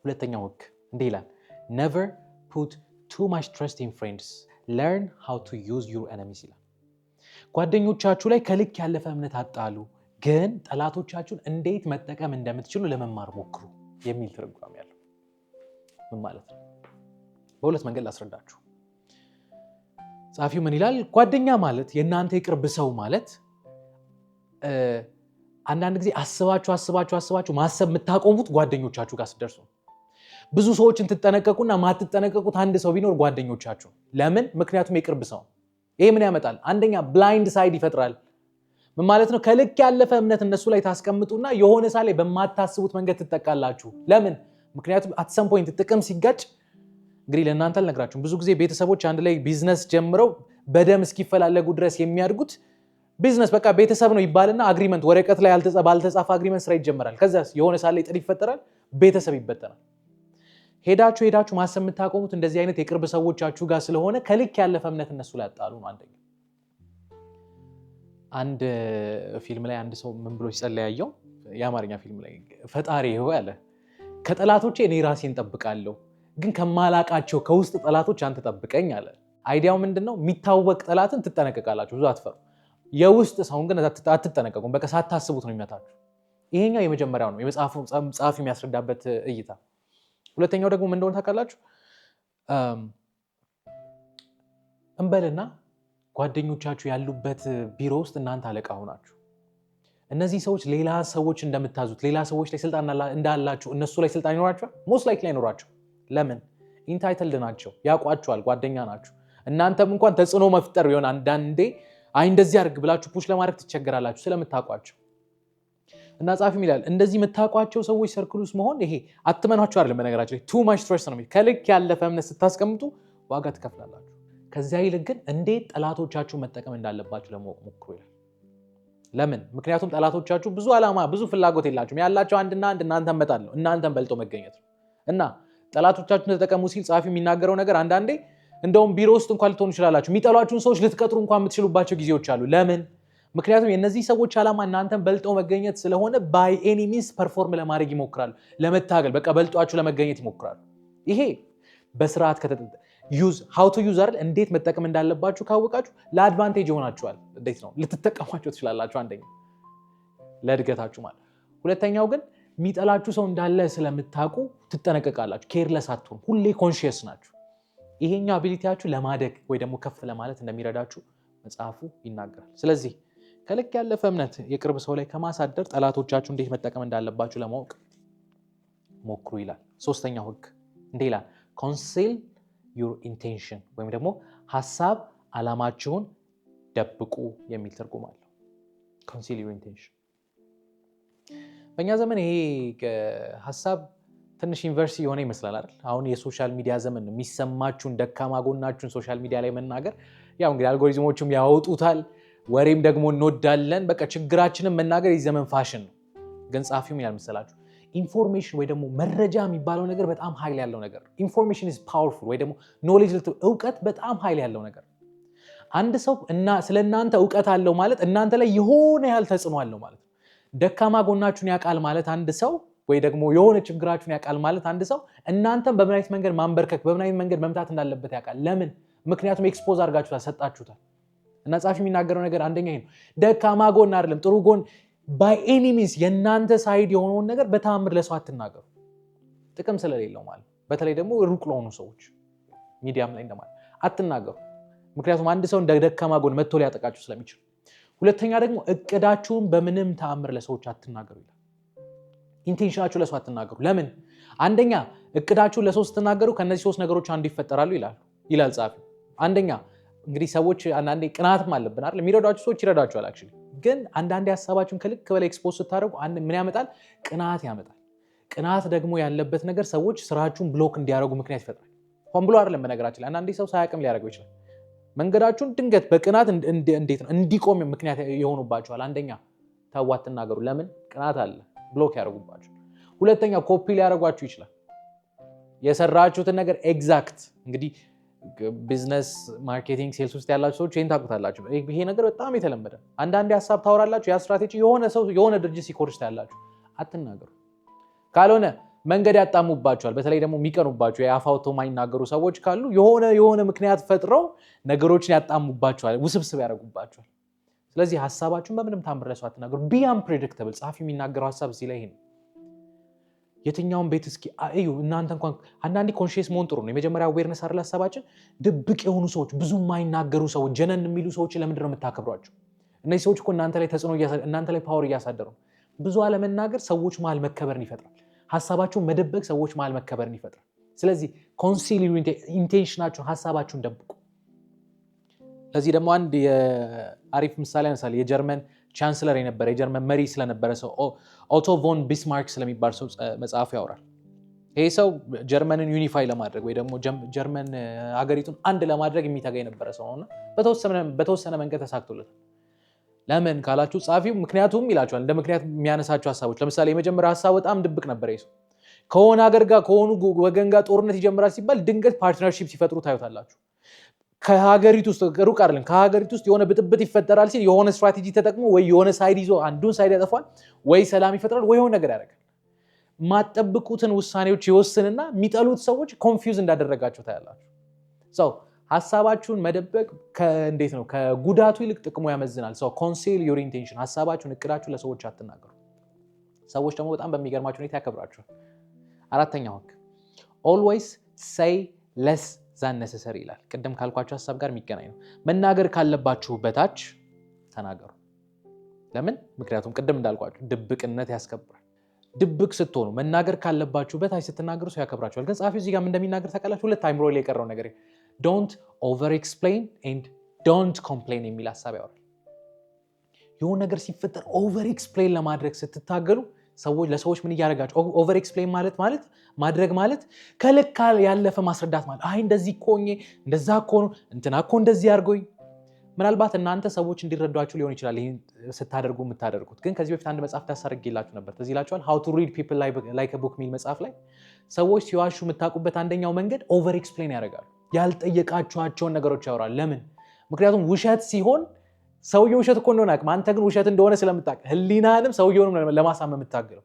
ሁለተኛው ህግ እንዲህ ይላል፣ never put too much trust in friends, learn how to use your enemies ይላል። ጓደኞቻችሁ ላይ ከልክ ያለፈ እምነት አጣሉ፣ ግን ጠላቶቻችሁን እንዴት መጠቀም እንደምትችሉ ለመማር ሞክሩ የሚል ትርጓሜ ያለው። ምን ማለት ነው? በሁለት መንገድ ላስረዳችሁ። ጻፊው ምን ይላል? ጓደኛ ማለት የእናንተ የቅርብ ሰው ማለት አንዳንድ ጊዜ አስባችሁ ማሰብ የምታቆሙት ጓደኞቻችሁ ጋር ስትደርሱ። ብዙ ሰዎችን ትጠነቀቁና ማትጠነቀቁት አንድ ሰው ቢኖር ጓደኞቻችሁ። ለምን? ምክንያቱም የቅርብ ሰው። ይሄ ምን ያመጣል? አንደኛ ብላይንድ ሳይድ ይፈጥራል። ምን ማለት ነው? ከልክ ያለፈ እምነት እነሱ ላይ ታስቀምጡና የሆነ ሳ ላይ በማታስቡት መንገድ ትጠቃላችሁ። ለምን? ምክንያቱም አት ሰም ፖይንት ጥቅም ሲጋጭ፣ እንግዲህ ለእናንተ አልነግራችሁም፣ ብዙ ጊዜ ቤተሰቦች አንድ ላይ ቢዝነስ ጀምረው በደም እስኪፈላለጉ ድረስ የሚያድጉት ቢዝነስ በቃ ቤተሰብ ነው ይባልና አግሪመንት ወረቀት ላይ ባልተጻፈ አግሪመንት ስራ ይጀመራል። ከዛ የሆነ ሳ ላይ ጥል ይፈጠራል፣ ቤተሰብ ይበተናል። ሄዳችሁ ማሰብ የምታቆሙት እንደዚህ አይነት የቅርብ ሰዎቻችሁ ጋር ስለሆነ ከልክ ያለፈ እምነት እነሱ ላይ ያጣሉ ነው። አንደኛ አንድ ፊልም ላይ አንድ ሰው ምን ብሎ ሲጸልይ ያየው፣ የአማርኛ ፊልም ላይ ፈጣሪ ሆይ አለ፣ ከጠላቶቼ እኔ ራሴን ጠብቃለሁ፣ ግን ከማላቃቸው ከውስጥ ጠላቶች አንተ ጠብቀኝ አለ። አይዲያው ምንድነው? የሚታወቅ ጠላትን ትጠነቀቃላችሁ፣ ብዙ አትፈሩ። የውስጥ ሰውን ግን አትጠነቀቁም፣ በቃ ሳታስቡት ነው የሚመታችሁ። ይሄኛው የመጀመሪያው ነው የመጽሐፉ ጸሐፊ የሚያስረዳበት እይታ። ሁለተኛው ደግሞ ምን እንደሆነ ታውቃላችሁ? እንበልና ጓደኞቻችሁ ያሉበት ቢሮ ውስጥ እናንተ አለቃ ሆናችሁ እነዚህ ሰዎች ሌላ ሰዎች እንደምታዙት ሌላ ሰዎች ላይ ስልጣን እንዳላችሁ እነሱ ላይ ስልጣን ይኖራቸዋል? ሞስት ላይክሊ አይኖራቸው። ለምን? ኢንታይትልድ ናቸው፣ ያውቋቸዋል፣ ጓደኛ ናቸው። እናንተም እንኳን ተጽዕኖ መፍጠር ቢሆን አንዳንዴ እንደዚህ አድርግ ብላችሁ ፑሽ ለማድረግ ትቸገራላችሁ ስለምታውቋቸው። እና ጻፊም ይላል እንደዚህ የምታውቋቸው ሰዎች ሰርክል ውስጥ መሆን ይሄ አትመኗቸው አይደለም። በነገራችን ላይ ቱ ማች ትረስት ነው። ከልክ ያለፈ እምነት ስታስቀምጡ ዋጋ ትከፍላላችሁ። ከዚያ ይልቅ ግን እንዴት ጠላቶቻችሁ መጠቀም እንዳለባችሁ ለማወቅ ሞክሩ ይላል። ለምን? ምክንያቱም ጠላቶቻችሁ ብዙ ዓላማ ብዙ ፍላጎት የላችሁም። ያላቸው አንድና አንድ እናንተን መጣል ነው፣ እናንተን በልጦ መገኘት ነው። እና ጠላቶቻችሁን ተጠቀሙ ሲል ጻፊ የሚናገረው ነገር አንዳንዴ እንደውም ቢሮ ውስጥ እንኳን ልትሆኑ ይችላላችሁ፣ የሚጠሏችሁን ሰዎች ልትቀጥሩ እንኳን የምትችሉባቸው ጊዜዎች አሉ። ለምን? ምክንያቱም የነዚህ ሰዎች ዓላማ እናንተን በልጠው መገኘት ስለሆነ ባይ ኤኒ ሚንስ ፐርፎርም ለማድረግ ይሞክራሉ፣ ለመታገል በቃ በልጧችሁ ለመገኘት ይሞክራሉ። ይሄ በስርዓት ዩዝ ሃው ቱ ዩዝ አይደል? እንዴት መጠቀም እንዳለባችሁ ካወቃችሁ ለአድቫንቴጅ ይሆናችኋል። እንዴት ነው ልትጠቀሟቸው ትችላላችሁ። አንደኛ ለእድገታችሁ ማለት። ሁለተኛው ግን የሚጠላችሁ ሰው እንዳለ ስለምታውቁ ትጠነቀቃላችሁ። ኬርለስ አትሆኑ፣ ሁሌ ኮንሺየስ ናችሁ። ይሄኛው አቢሊቲያችሁ ለማደግ ወይ ደግሞ ከፍ ለማለት እንደሚረዳችሁ መጽሐፉ ይናገራል። ስለዚህ ከልክ ያለፈ እምነት የቅርብ ሰው ላይ ከማሳደር ጠላቶቻችሁ እንዴት መጠቀም እንዳለባችሁ ለማወቅ ሞክሩ ይላል። ሶስተኛው ህግ እንዲህ ይላል፣ ኮንሲል ዩር ኢንቴንሽን ወይም ደግሞ ሀሳብ ዓላማችሁን ደብቁ የሚል ትርጉም አለው። ኮንሲል ዩር ኢንቴንሽን። በእኛ ዘመን ይሄ ሀሳብ ትንሽ ዩኒቨርሲቲ የሆነ ይመስላል አይደል? አሁን የሶሻል ሚዲያ ዘመን ነው። የሚሰማችሁን ደካማ ጎናችሁን ሶሻል ሚዲያ ላይ መናገር ያው እንግዲህ አልጎሪዝሞቹም ያወጡታል፣ ወሬም ደግሞ እንወዳለን። በቃ ችግራችንን መናገር የዚህ ዘመን ፋሽን ነው። ግን ጻፊው ምን ያል መሰላችሁ? ኢንፎርሜሽን ወይ ደግሞ መረጃ የሚባለው ነገር በጣም ኃይል ያለው ነገር ነው። ኢንፎርሜሽን ኢዝ ፓወርፉል ወይ ደግሞ ኖሌጅ እውቀት በጣም ኃይል ያለው ነገር። አንድ ሰው ስለ እናንተ እውቀት አለው ማለት እናንተ ላይ የሆነ ያህል ተጽዕኖ አለው ማለት ነው። ደካማ ጎናችሁን ያውቃል ማለት አንድ ሰው ወይ ደግሞ የሆነ ችግራችሁን ያውቃል ማለት አንድ ሰው እናንተም በምን አይነት መንገድ ማንበርከክ በምን አይነት መንገድ መምታት እንዳለበት ያውቃል። ለምን? ምክንያቱም ኤክስፖዝ አድርጋችሁታል፣ ሰጣችሁታል። እና ጻፊ የሚናገረው ነገር አንደኛ ይሄ ነው። ደካማ ጎን አይደለም ጥሩ ጎን ባይ ኤኒ ሚንስ የእናንተ ሳይድ የሆነውን ነገር በተአምር ለሰው አትናገሩ፣ ጥቅም ስለሌለው ማለት። በተለይ ደግሞ ሩቅ ለሆኑ ሰዎች ሚዲያም ላይ እንደማለት አትናገሩ፣ ምክንያቱም አንድ ሰው እንደ ደካማ ጎን መጥቶ ሊያጠቃችሁ ስለሚችል። ሁለተኛ ደግሞ እቅዳችሁን በምንም ተአምር ለሰዎች አትናገሩ ይላል። ኢንቴንሽናችሁ ለሰው አትናገሩ። ለምን? አንደኛ እቅዳችሁን ለሰው ስትናገሩ ከነዚህ ሶስት ነገሮች አንዱ ይፈጠራሉ ይላል ጻፊ። አንደኛ እንግዲህ ሰዎች አንዳንዴ ቅናትም አለብን አይደል? የሚረዷችሁ ሰዎች ይረዷችኋል። አክቹዋሊ ግን አንዳንዴ ሐሳባችሁን ከልክ በላይ ኤክስፖዝ ስታደርጉ ምን ያመጣል? ቅናት ያመጣል። ቅናት ደግሞ ያለበት ነገር ሰዎች ስራችሁን ብሎክ እንዲያደርጉ ምክንያት ይፈጥራል። ሆን ብሎ አይደለም በነገራችን ላይ አንዳንዴ ሰው ሳያውቅም ሊያደርገው ይችላል። መንገዳችሁን ድንገት በቅናት እንዴት ነው እንዲቆም ምክንያት ይሆኑባችኋል። አንደኛ ተው አትናገሩ። ለምን? ቅናት አለ፣ ብሎክ ያደርጉባችኋል። ሁለተኛ ኮፒ ሊያደርጓችሁ ይችላል። የሰራችሁትን ነገር ኤግዛክት እንግዲህ ቢዝነስ ማርኬቲንግ ሴልስ ውስጥ ያላችሁ ሰዎች ይሄን ታውቁታላችሁ። ይሄ ነገር በጣም የተለመደ። አንዳንዴ ሀሳብ ታወራላችሁ፣ ያ ስትራቴጂ የሆነ ሰው የሆነ ድርጅት ሲኮርጅ ታያላችሁ። አትናገሩ። ካልሆነ መንገድ ያጣሙባችኋል። በተለይ ደግሞ የሚቀኑባችሁ የአፍ አውጥተው የማይናገሩ ሰዎች ካሉ የሆነ ምክንያት ፈጥረው ነገሮችን ያጣሙባችኋል፣ ውስብስብ ያደርጉባችኋል። ስለዚህ ሀሳባችሁን በምንም ታምር ለሰው አትናገሩ። ቢ አንፕሬዲክተብል። ጸሐፊ የሚናገረው ሀሳብ እዚህ ላይ ይሄ ነው። የትኛውን ቤት እስኪ እዩ እናንተ እንኳን አንዳንዴ ኮንሺየስ መሆን ጥሩ ነው። የመጀመሪያ አዌርነስ አይደል ሀሳባችን። ድብቅ የሆኑ ሰዎች፣ ብዙ የማይናገሩ ሰዎች፣ ጀነን የሚሉ ሰዎች ለምንድን ነው የምታከብሯቸው? እነዚህ ሰዎች እኮ እናንተ ላይ ተጽዕኖ እናንተ ላይ ፓወር እያሳደሩ። ብዙ አለመናገር ሰዎች መሀል መከበርን ይፈጥራል። ሀሳባችሁን መደበቅ ሰዎች መሀል መከበርን ይፈጥራል። ስለዚህ ኮንሲል ኢንቴንሽናችሁን፣ ሀሳባችሁን ደብቁ። ለዚህ ደግሞ አንድ የአሪፍ ምሳሌ ያነሳል። የጀርመን ቻንስለር የነበረ የጀርመን መሪ ስለነበረ ሰው ኦቶ ቮን ቢስማርክ ስለሚባል ሰው መጽሐፉ ያወራል። ይሄ ሰው ጀርመንን ዩኒፋይ ለማድረግ ወይ ደግሞ ጀርመን ሀገሪቱን አንድ ለማድረግ የሚተጋ የነበረ ሰው ነውና በተወሰነ መንገድ ተሳክቶለታል። ለምን ካላችሁ ጸሐፊው ምክንያቱም ይላቸዋል። እንደ ምክንያት የሚያነሳቸው ሀሳቦች ለምሳሌ የመጀመሪያ ሀሳብ በጣም ድብቅ ነበር። ይሄ ሰው ከሆነ ሀገር ጋር ከሆኑ ወገን ጋር ጦርነት ይጀምራል ሲባል ድንገት ፓርትነርሺፕ ሲፈጥሩ ታዩታላችሁ። ከሀገሪቱ ውስጥ ሩቅ አይደለም፣ ከሀገሪቱ ውስጥ የሆነ ብጥብጥ ይፈጠራል ሲል የሆነ ስትራቴጂ ተጠቅሞ ወይ የሆነ ሳይድ ይዞ አንዱን ሳይድ ያጠፋል፣ ወይ ሰላም ይፈጥራል፣ ወይ የሆነ ነገር ያደርጋል። ማጠብቁትን ውሳኔዎች ይወስንና የሚጠሉት ሰዎች ኮንፊውዝ እንዳደረጋቸው ታያላችሁ። ሰው ሀሳባችሁን መደበቅ እንዴት ነው? ከጉዳቱ ይልቅ ጥቅሙ ያመዝናል። ሰው ኮንሲል ዩር ኢንቴንሽን፣ ሀሳባችሁን እቅዳችሁን ለሰዎች አትናገሩ። ሰዎች ደግሞ በጣም በሚገርማችሁ ሁኔታ ያከብራችኋል። አራተኛው ህግ ኦልዌይስ ሴይ ለስ ዛን ነሰሰሪ ይላል። ቅድም ካልኳችሁ ሀሳብ ጋር የሚገናኝ ነው። መናገር ካለባችሁ በታች ተናገሩ። ለምን? ምክንያቱም ቅድም እንዳልኳችሁ ድብቅነት ያስከብራል። ድብቅ ስትሆኑ መናገር ካለባችሁ በታች ስትናገሩ ሰው ያከብራችኋል። ግን ጸሐፊው እዚህ ጋር እንደሚናገር ታውቃላችሁ። ሁለት አይምሮ ላይ የቀረው ነገር ዶንት ኦቨር ኤክስፕሌን ኤንድ ዶንት ኮምፕሌን የሚል ሀሳብ ያወራል። የሆነ ነገር ሲፈጠር ኦቨር ኤክስፕሌን ለማድረግ ስትታገሉ ለሰዎች ምን እያደረጋችሁ? ኦቨር ኤክስፕሌን ማድረግ ማለት ከልክ ያለፈ ማስረዳት ማለት አይ እንደዚህ እኮ ሆኜ እንደዛ እኮ ነው እንትና እኮ እንደዚህ አድርጎኝ። ምናልባት እናንተ ሰዎች እንዲረዷችሁ ሊሆን ይችላል ይህን ስታደርጉ የምታደርጉት። ግን ከዚህ በፊት አንድ መጽሐፍ ታሳርጌላችሁ ነበር፣ ትዝ ይላችኋል። ሃው ቱ ሪድ ፒፕል ላይክ አ ቡክ የሚል መጽሐፍ ላይ ሰዎች ሲዋሹ የምታውቁበት አንደኛው መንገድ ኦቨር ኤክስፕሌን ያደርጋሉ። ያልጠየቃችኋቸውን ነገሮች ያወራል። ለምን? ምክንያቱም ውሸት ሲሆን ሰውየው ውሸት እኮ እንደሆነ አቅም አንተ ግን ውሸት እንደሆነ ስለምታውቅ ህሊናንም ሰውየውንም ለማሳመን የምታገለው።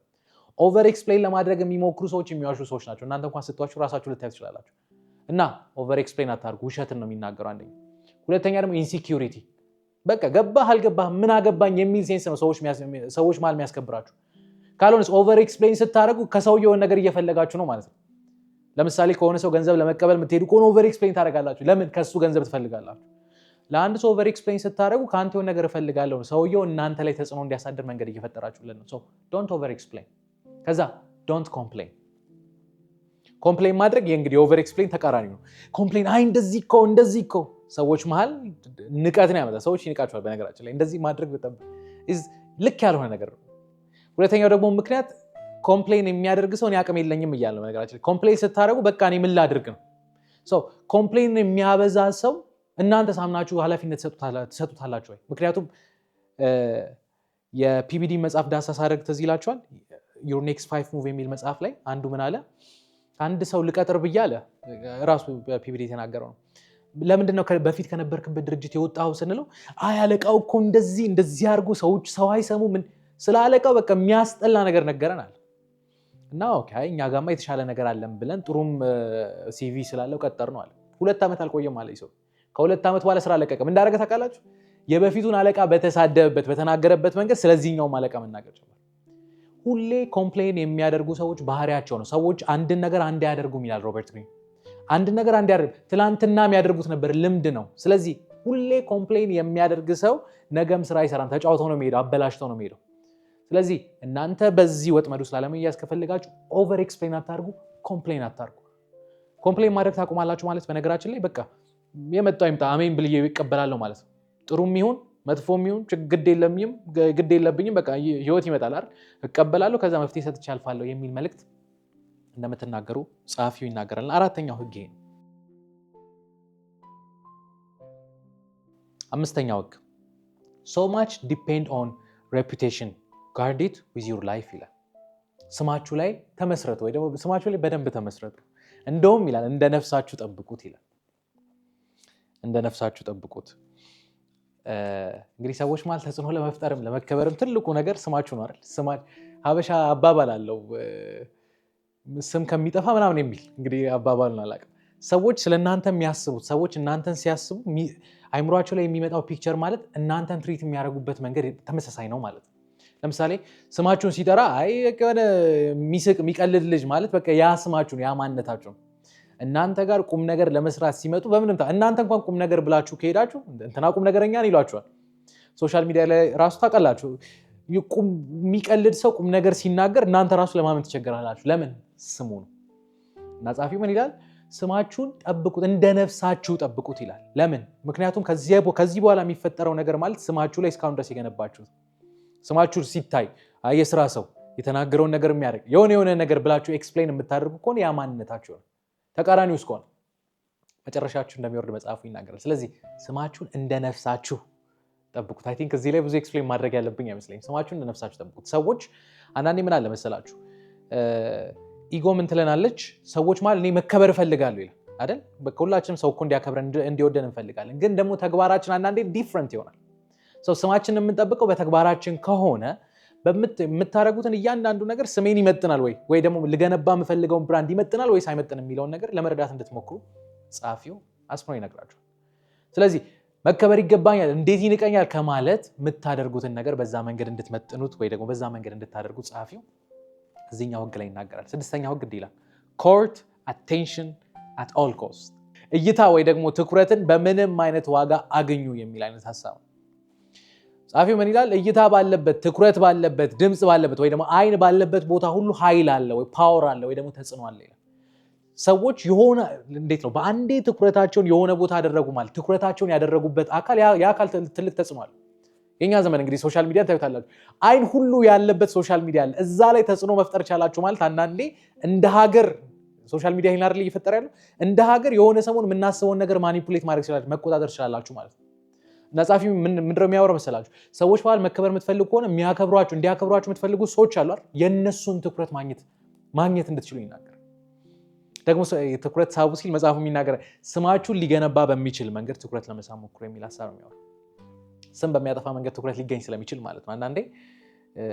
ኦቨር ኤክስፕሌን ለማድረግ የሚሞክሩ ሰዎች የሚዋሹ ሰዎች ናቸው። እናንተ እንኳን ስትዋሹ ራሳችሁ ልታዩ ትችላላችሁ። እና ኦቨር ኤክስፕሌን አታርጉ። ውሸትን ነው የሚናገሩ አንደኛ። ሁለተኛ ደግሞ ኢንሲኪዩሪቲ፣ በቃ ገባህ አልገባህ ምን አገባኝ የሚል ሴንስ ነው ሰዎች መሀል የሚያስከብራችሁ። ካልሆነስ ኦቨር ኤክስፕሌን ስታደርጉ ከሰውየውን ነገር እየፈለጋችሁ ነው ማለት ነው። ለምሳሌ ከሆነ ሰው ገንዘብ ለመቀበል የምትሄዱ ከሆነ ኦቨር ኤክስፕሌን ታደርጋላችሁ። ለምን? ከሱ ገንዘብ ትፈልጋላችሁ። ለአንድ ሰው ኦቨር ኤክስፕሌን ስታደርጉ ከአንተ የሆነ ነገር እፈልጋለሁ፣ ሰውየው እናንተ ላይ ተጽዕኖ እንዲያሳድር መንገድ እየፈጠራችሁለት ነው። ሶ ዶንት ኦቨር ኤክስፕሌን። ከዛ ዶንት ኮምፕሌን። ኮምፕሌን ማድረግ እንግዲህ ኦቨር ኤክስፕሌን ተቃራኒ ነው። ኮምፕሌን አይ እንደዚህ እኮ ሰዎች መሀል ንቀትን ያመጣል። ሰዎች ይንቃቸዋል። በነገራችን ላይ እንደዚህ ማድረግ በጣም ልክ ያልሆነ ነገር ነው። ሁለተኛው ደግሞ ምክንያት ኮምፕሌን የሚያደርግ ሰው እኔ አቅም የለኝም እያለ ነው። በነገራችን ላይ ኮምፕሌን ስታደርጉ በቃ እኔ ምን ላድርግ ነው። ኮምፕሌን የሚያበዛ ሰው እናንተ ሳምናችሁ ኃላፊነት ትሰጡታላችሁ ወይ? ምክንያቱም የፒቢዲ መጽሐፍ ዳሰሳ አደረግ ትዝ ይላችኋል። ዩር ኔክስት 5 ሙቭ የሚል መጽሐፍ ላይ አንዱ ምን አለ? አንድ ሰው ልቀጥር ብዬ አለ፣ ራሱ ፒቢዲ የተናገረው ነው። ለምንድን ነው በፊት ከነበርክበት ድርጅት የወጣው ስንለው፣ አይ አለቃው እኮ እንደዚህ አድርጎ ሰው አይሰሙ ምን ስለ አለቃው በቃ የሚያስጠላ ነገር ነገረናል። እና ኦኬ እኛ ጋማ የተሻለ ነገር አለን ብለን ጥሩም ሲቪ ስላለው ቀጠር ነው አለ። 2 ዓመት አልቆየም አለ ሰው። ከ2 ዓመት በኋላ ስራ አለቀቀም። እንዳደረገ ታውቃላችሁ? የበፊቱን አለቃ በተሳደበበት በተናገረበት መንገድ ስለዚህኛውም አለቃ መናገር ጀመረ። ሁሌ ኮምፕሌን የሚያደርጉ ሰዎች ባህሪያቸው ነው። ሰዎች አንድን ነገር አንድ ያደርጉም ይላል ሮበርት ግሪን። አንድን ነገር አንድ ያደርጉ ትላንትና የሚያደርጉት ነበር፣ ልምድ ነው። ስለዚህ ሁሌ ኮምፕሌን የሚያደርግ ሰው ነገም ስራ አይሰራም፣ ተጫውቶ ነው የሚሄደው፣ አበላሽቶ ነው የሚሄደው። ስለዚህ እናንተ በዚህ ወጥመድ ውስጥ ላለመያዝ ከፈለጋችሁ ኦቨር ኤክስፕሌን አታርጉ፣ ኮምፕሌን አታርጉ። ኮምፕሌን ማድረግ ታቁማላችሁ ማለት በነገራችን ላይ በቃ የመጣው ይምጣ አሜን ብዬ ይቀበላለሁ ማለት ነው። ጥሩም ይሁን መጥፎም ይሁን ግድ የለብኝም በቃ ህይወት ይመጣል አይደል እቀበላለሁ ከዛ መፍትሄ ሰጥቼ አልፋለሁ የሚል መልእክት እንደምትናገሩ ጸሐፊው ይናገራል። አራተኛው ህግ ይሄ ነው። አምስተኛው ህግ so much depend on reputation guard it with your life ይላል። ስማችሁ ላይ ተመስረቱ ወይ ደግሞ ስማችሁ ላይ በደንብ ተመስረቱ እንደውም ይላል እንደ ነፍሳችሁ ጠብቁት ይላል። እንደ ነፍሳችሁ ጠብቁት። እንግዲህ ሰዎች ማለት ተጽዕኖ ለመፍጠርም ለመከበርም ትልቁ ነገር ስማችሁ ነው አይደል? ሀበሻ አባባል አለው ስም ከሚጠፋ ምናምን የሚል እንግዲህ አባባሉን አላውቅም። ሰዎች ስለእናንተ የሚያስቡት ሰዎች እናንተን ሲያስቡ አይምሯቸው ላይ የሚመጣው ፒክቸር ማለት እናንተን ትሪት የሚያደርጉበት መንገድ ተመሳሳይ ነው ማለት ነው። ለምሳሌ ስማችሁን ሲጠራ አይ የሆነ የሚስቅ የሚቀልድ ልጅ ማለት በቃ ያ ስማችሁን ያ ማንነታችሁ ነው። እናንተ ጋር ቁም ነገር ለመስራት ሲመጡ በምንም እናንተ እንኳን ቁም ነገር ብላችሁ ከሄዳችሁ እንትና ቁም ነገረኛ ነው ይሏችኋል። ሶሻል ሚዲያ ላይ ራሱ ታውቃላችሁ የሚቀልድ ሰው ቁም ነገር ሲናገር እናንተ ራሱ ለማመን ትቸገራላችሁ። ለምን? ስሙ ነው። እና ጸሐፊው ምን ይላል? ስማችሁን ጠብቁት፣ እንደ ነፍሳችሁ ጠብቁት ይላል። ለምን? ምክንያቱም ከዚህ በኋላ የሚፈጠረው ነገር ማለት ስማችሁ ላይ እስካሁን ድረስ የገነባችሁት ስማችሁ ሲታይ የስራ ሰው የተናገረውን ነገር የሚያደርግ የሆነ ነገር ብላችሁ ኤክስፕሌን የምታደርጉ ከሆነ ያ ማንነታችሁ ነው። ተቃራኒው እስከሆነ መጨረሻችሁ እንደሚወርድ መጽሐፉ ይናገራል። ስለዚህ ስማችሁን እንደ ነፍሳችሁ ጠብቁት። አይ ቲንክ እዚህ ላይ ብዙ ኤክስፕሌን ማድረግ ያለብኝ አይመስለኝም። ስማችሁን እንደ ነፍሳችሁ ጠብቁት። ሰዎች አንዳንዴ ምን አለ መሰላችሁ ኢጎ ምን ትለናለች? ሰዎች ማለት እኔ መከበር እፈልጋለሁ ይላል አይደል? ሁላችንም ሰው እኮ እንዲያከብረን እንዲወደን እንፈልጋለን። ግን ደግሞ ተግባራችን አንዳንዴ ዲፍረንት ይሆናል። ስማችንን የምንጠብቀው በተግባራችን ከሆነ የምታደርጉትን እያንዳንዱ ነገር ስሜን ይመጥናል ወይ ደግሞ ልገነባ የምፈልገውን ብራንድ ይመጥናል ወይስ አይመጥንም የሚለውን ነገር ለመረዳት እንድትሞክሩ ጸሐፊው አስምሮ ይነግራቸዋል። ስለዚህ መከበር ይገባኛል እንዴት ይንቀኛል ከማለት የምታደርጉትን ነገር በዛ መንገድ እንድትመጥኑት ወይ ደግሞ በዛ መንገድ እንድታደርጉት ጸሐፊው እዚህኛው ህግ ላይ ይናገራል። ስድስተኛው ህግ ይላል court attention at all cost እይታ ወይ ደግሞ ትኩረትን በምንም አይነት ዋጋ አገኙ የሚል አይነት ሀሳብ ነው። ጸሐፊው ምን ይላል? እይታ ባለበት ትኩረት ባለበት ድምጽ ባለበት ወይ ደግሞ አይን ባለበት ቦታ ሁሉ ኃይል አለ ወይ ፓወር አለ ወይ ደግሞ ተጽዕኖ አለ ይላል። ሰዎች የሆነ እንዴት ነው በአንዴ ትኩረታቸውን የሆነ ቦታ አደረጉ ማለት ትኩረታቸውን ያደረጉበት አካል ያ አካል ትልቅ ተጽዕኖ አለ። የኛ ዘመን እንግዲህ ሶሻል ሚዲያ ታዩታላችሁ። አይን ሁሉ ያለበት ሶሻል ሚዲያ አለ። እዛ ላይ ተጽዕኖ መፍጠር ቻላችሁ ማለት አንዳንዴ እንደ ሀገር ሶሻል ሚዲያ ይሄን አይደል እየፈጠረ ያለው እንደ ሀገር የሆነ ሰሞን የምናስበውን ነገር ማኒፑሌት ማድረግ ይችላል መቆጣጠር ይችላልላችሁ ማለት ነው። እና ጸሐፊው ምንድነው የሚያወራው መሰላችሁ? ሰዎች ማለት መከበር የምትፈልጉ ከሆነ እንዲያከብሯችሁ የምትፈልጉ ሰዎች አሉ አይደል? የነሱን ትኩረት ማግኘት እንድትችሉ ይናገራል። ደግሞ ትኩረት ሳቡ ሲል መጽሐፉ የሚናገረው ስማችሁን ሊገነባ በሚችል መንገድ ትኩረት ለመሳብ ሞክሩ የሚል ሐሳብ ነው የሚያወራው። ስም በሚያጠፋ መንገድ ትኩረት ሊገኝ ስለሚችል ማለት ነው። አንዳንዴ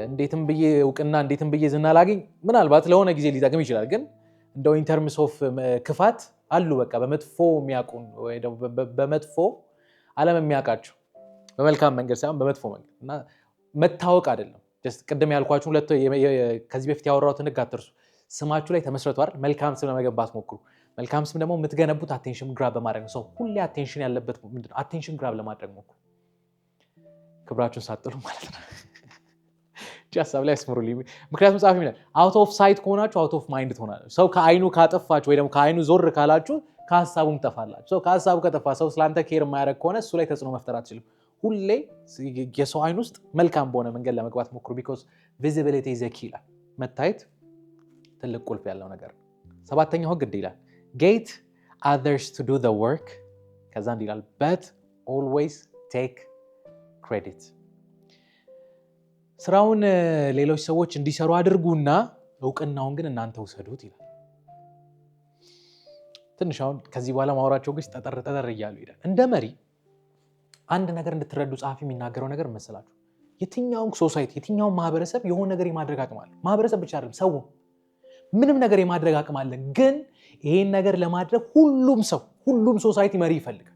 እንዴትም ብዬ እውቅና እንዴትም ብዬ ዝና ላገኝ ምናልባት ለሆነ ጊዜ ሊጠቅም ይችላል። ግን እንደው ኢንተርምስ ኦፍ ክፋት አሉ በቃ በመጥፎ የሚያውቁን ወይ ደግሞ በመጥፎ ዓለም የሚያውቃቸው በመልካም መንገድ ሳይሆን በመጥፎ መንገድ እና መታወቅ አይደለም። ቅድም ያልኳችሁ ከዚህ በፊት ያወራሁትን ህግ አትርሱ። ስማችሁ ላይ ተመስረቱ አይደል? መልካም ስም ለመገንባት ሞክሩ። መልካም ስም ደግሞ የምትገነቡት አቴንሽን ግራብ በማድረግ ነው። ሰው ሁሌ አቴንሽን ያለበት ምንድነው? አቴንሽን ግራብ ለማድረግ ሞክሩ። ክብራችሁን ሳጥሉ ማለት ነው። ሀሳብ ላይ አስምሩልኝ። ምክንያቱም ጸሐፊው ይላል አውት ኦፍ ሳይት ከሆናችሁ አውት ኦፍ ማይንድ ትሆናላችሁ። ሰው ከአይኑ ካጠፋችሁ ወይ ደግሞ ከአይኑ ዞር ካላችሁ ከሀሳቡም ጠፋላችሁ። ሰው ከሀሳቡ ከጠፋ ሰው ስላንተ ኬር የማያደርግ ከሆነ እሱ ላይ ተጽዕኖ መፍጠር አትችልም። ሁሌ የሰው አይን ውስጥ መልካም በሆነ መንገድ ለመግባት ሞክሩ። ቢኮዝ ቪዚቢሊቲ ኢዝ ኪ ይላል። መታየት ትልቅ ቁልፍ ያለው ነገር። ሰባተኛው ህግ እንዲህ ይላል ጌት others to do the work ከዛ እንዲህ ይላል but always take credit ስራውን ሌሎች ሰዎች እንዲሰሩ አድርጉና እውቅናውን ግን እናንተ ውሰዱት ይላል። ትንሽ አሁን ከዚህ በኋላ ማውራቸው ግን ጠጠር እያሉ ይላል። እንደ መሪ አንድ ነገር እንድትረዱ ጸሐፊ የሚናገረው ነገር መሰላችሁ የትኛውም ሶሳይቲ የትኛውም ማህበረሰብ የሆነ ነገር የማድረግ አቅም አለ። ማህበረሰብ ብቻ አይደለም ሰው ምንም ነገር የማድረግ አቅም አለ። ግን ይሄን ነገር ለማድረግ ሁሉም ሶሳይቲ መሪ ይፈልጋል።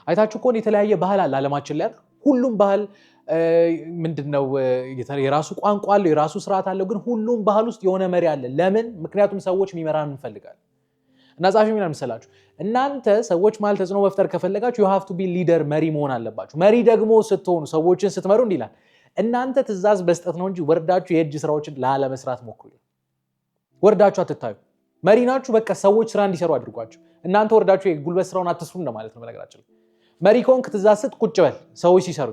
አይታችሁ ከሆነ የተለያየ ባህል አለ ዓለማችን ላይ። ሁሉም ባህል ምንድነው የራሱ ቋንቋ አለው፣ የራሱ ስርዓት አለው። ግን ሁሉም ባህል ውስጥ የሆነ መሪ አለ። ለምን? ምክንያቱም ሰዎች የሚመራን እንፈልጋለን። እና ጻፊ ምን መሰላችሁ እናንተ ሰዎች ማለት ተጽዕኖ መፍጠር ከፈለጋችሁ you have to be leader መሪ መሆን አለባችሁ። መሪ ደግሞ ስትሆኑ ሰዎችን ስትመሩ እንዲህ ይላል እናንተ ትእዛዝ መስጠት ነው እንጂ ወርዳችሁ የእጅ ስራዎችን ላለመስራት ሞክሩ። ወርዳችሁ አትታዩ። መሪ ናችሁ፣ በቃ ሰዎች ስራ እንዲሰሩ አድርጓቸው። እናንተ ወርዳችሁ የጉልበት ስራውን አትስሩ እንደማለት ነው። በነገራችን መሪ ከሆንክ ትእዛዝ ስጥ፣ ቁጭ በል ሰዎች ሲሰሩ።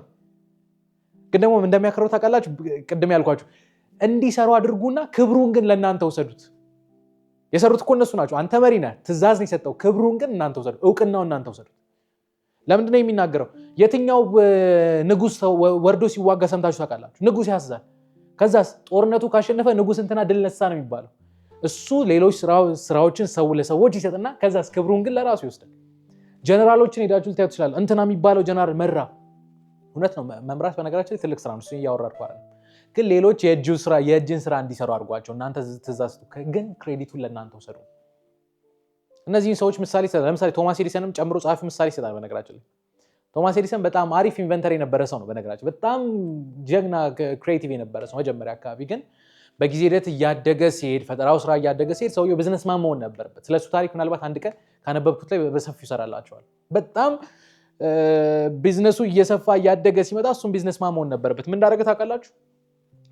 ግን ደግሞ እንደሚያከረው ታውቃላችሁ፣ ቅድም ያልኳችሁ እንዲሰሩ አድርጉና ክብሩን ግን ለእናንተ ወሰዱት። የሰሩት እኮ እነሱ ናቸው። አንተ መሪ ነህ፣ ትእዛዝ ነው የሰጠው። ክብሩን ግን እናንተ ወሰዱት፣ እውቅናው እናንተ ወሰዱት። ለምንድን ነው የሚናገረው? የትኛው ንጉስ ወርዶ ሲዋጋ ሰምታችሁ ታውቃላችሁ? ንጉስ ያስዛል። ከዛስ ጦርነቱ ካሸነፈ ንጉስ እንትና ድል ነሳ ነው የሚባለው። እሱ ሌሎች ስራዎችን ለሰዎች ይሰጥና ከዛስ ክብሩን ግን ለራሱ ይወስዳል። ጀነራሎችን ሄዳችሁ ልታዩ ትችላላችሁ። እንትና የሚባለው ጀነራል መራ። እውነት ነው፣ መምራት በነገራችን ላይ ትልቅ ስራ ነው። እሱ እያወራድኩ አይደለም። ግን ሌሎች የእጅን ስራ እንዲሰሩ አድርጓቸው፣ እናንተ ትእዛዝ ግን ክሬዲቱን ለእናንተ ወሰዱ። እነዚህን ሰዎች ምሳሌ ይሰጣል። ለምሳሌ ቶማስ ኤዲሰንም ጨምሮ ጸሐፊ ምሳሌ ይሰጣል። በነገራችን ላይ ቶማስ ኤዲሰን በጣም አሪፍ ኢንቨንተር የነበረ ሰው ነው። በነገራችን በጣም ጀግና ክሬቲቭ የነበረ ሰው መጀመሪያ አካባቢ፣ ግን በጊዜ ሂደት እያደገ ሲሄድ፣ ፈጠራው ስራ እያደገ ሲሄድ ሰውየው ቢዝነስማን መሆን ነበረበት። ስለሱ ታሪክ ምናልባት አንድ ቀን ካነበብኩት ላይ በሰፊው ይሰራላቸዋል። በጣም ቢዝነሱ እየሰፋ እያደገ ሲመጣ እሱም ቢዝነስማን መሆን ነበረበት። ምን እንዳደረገ ታውቃላችሁ?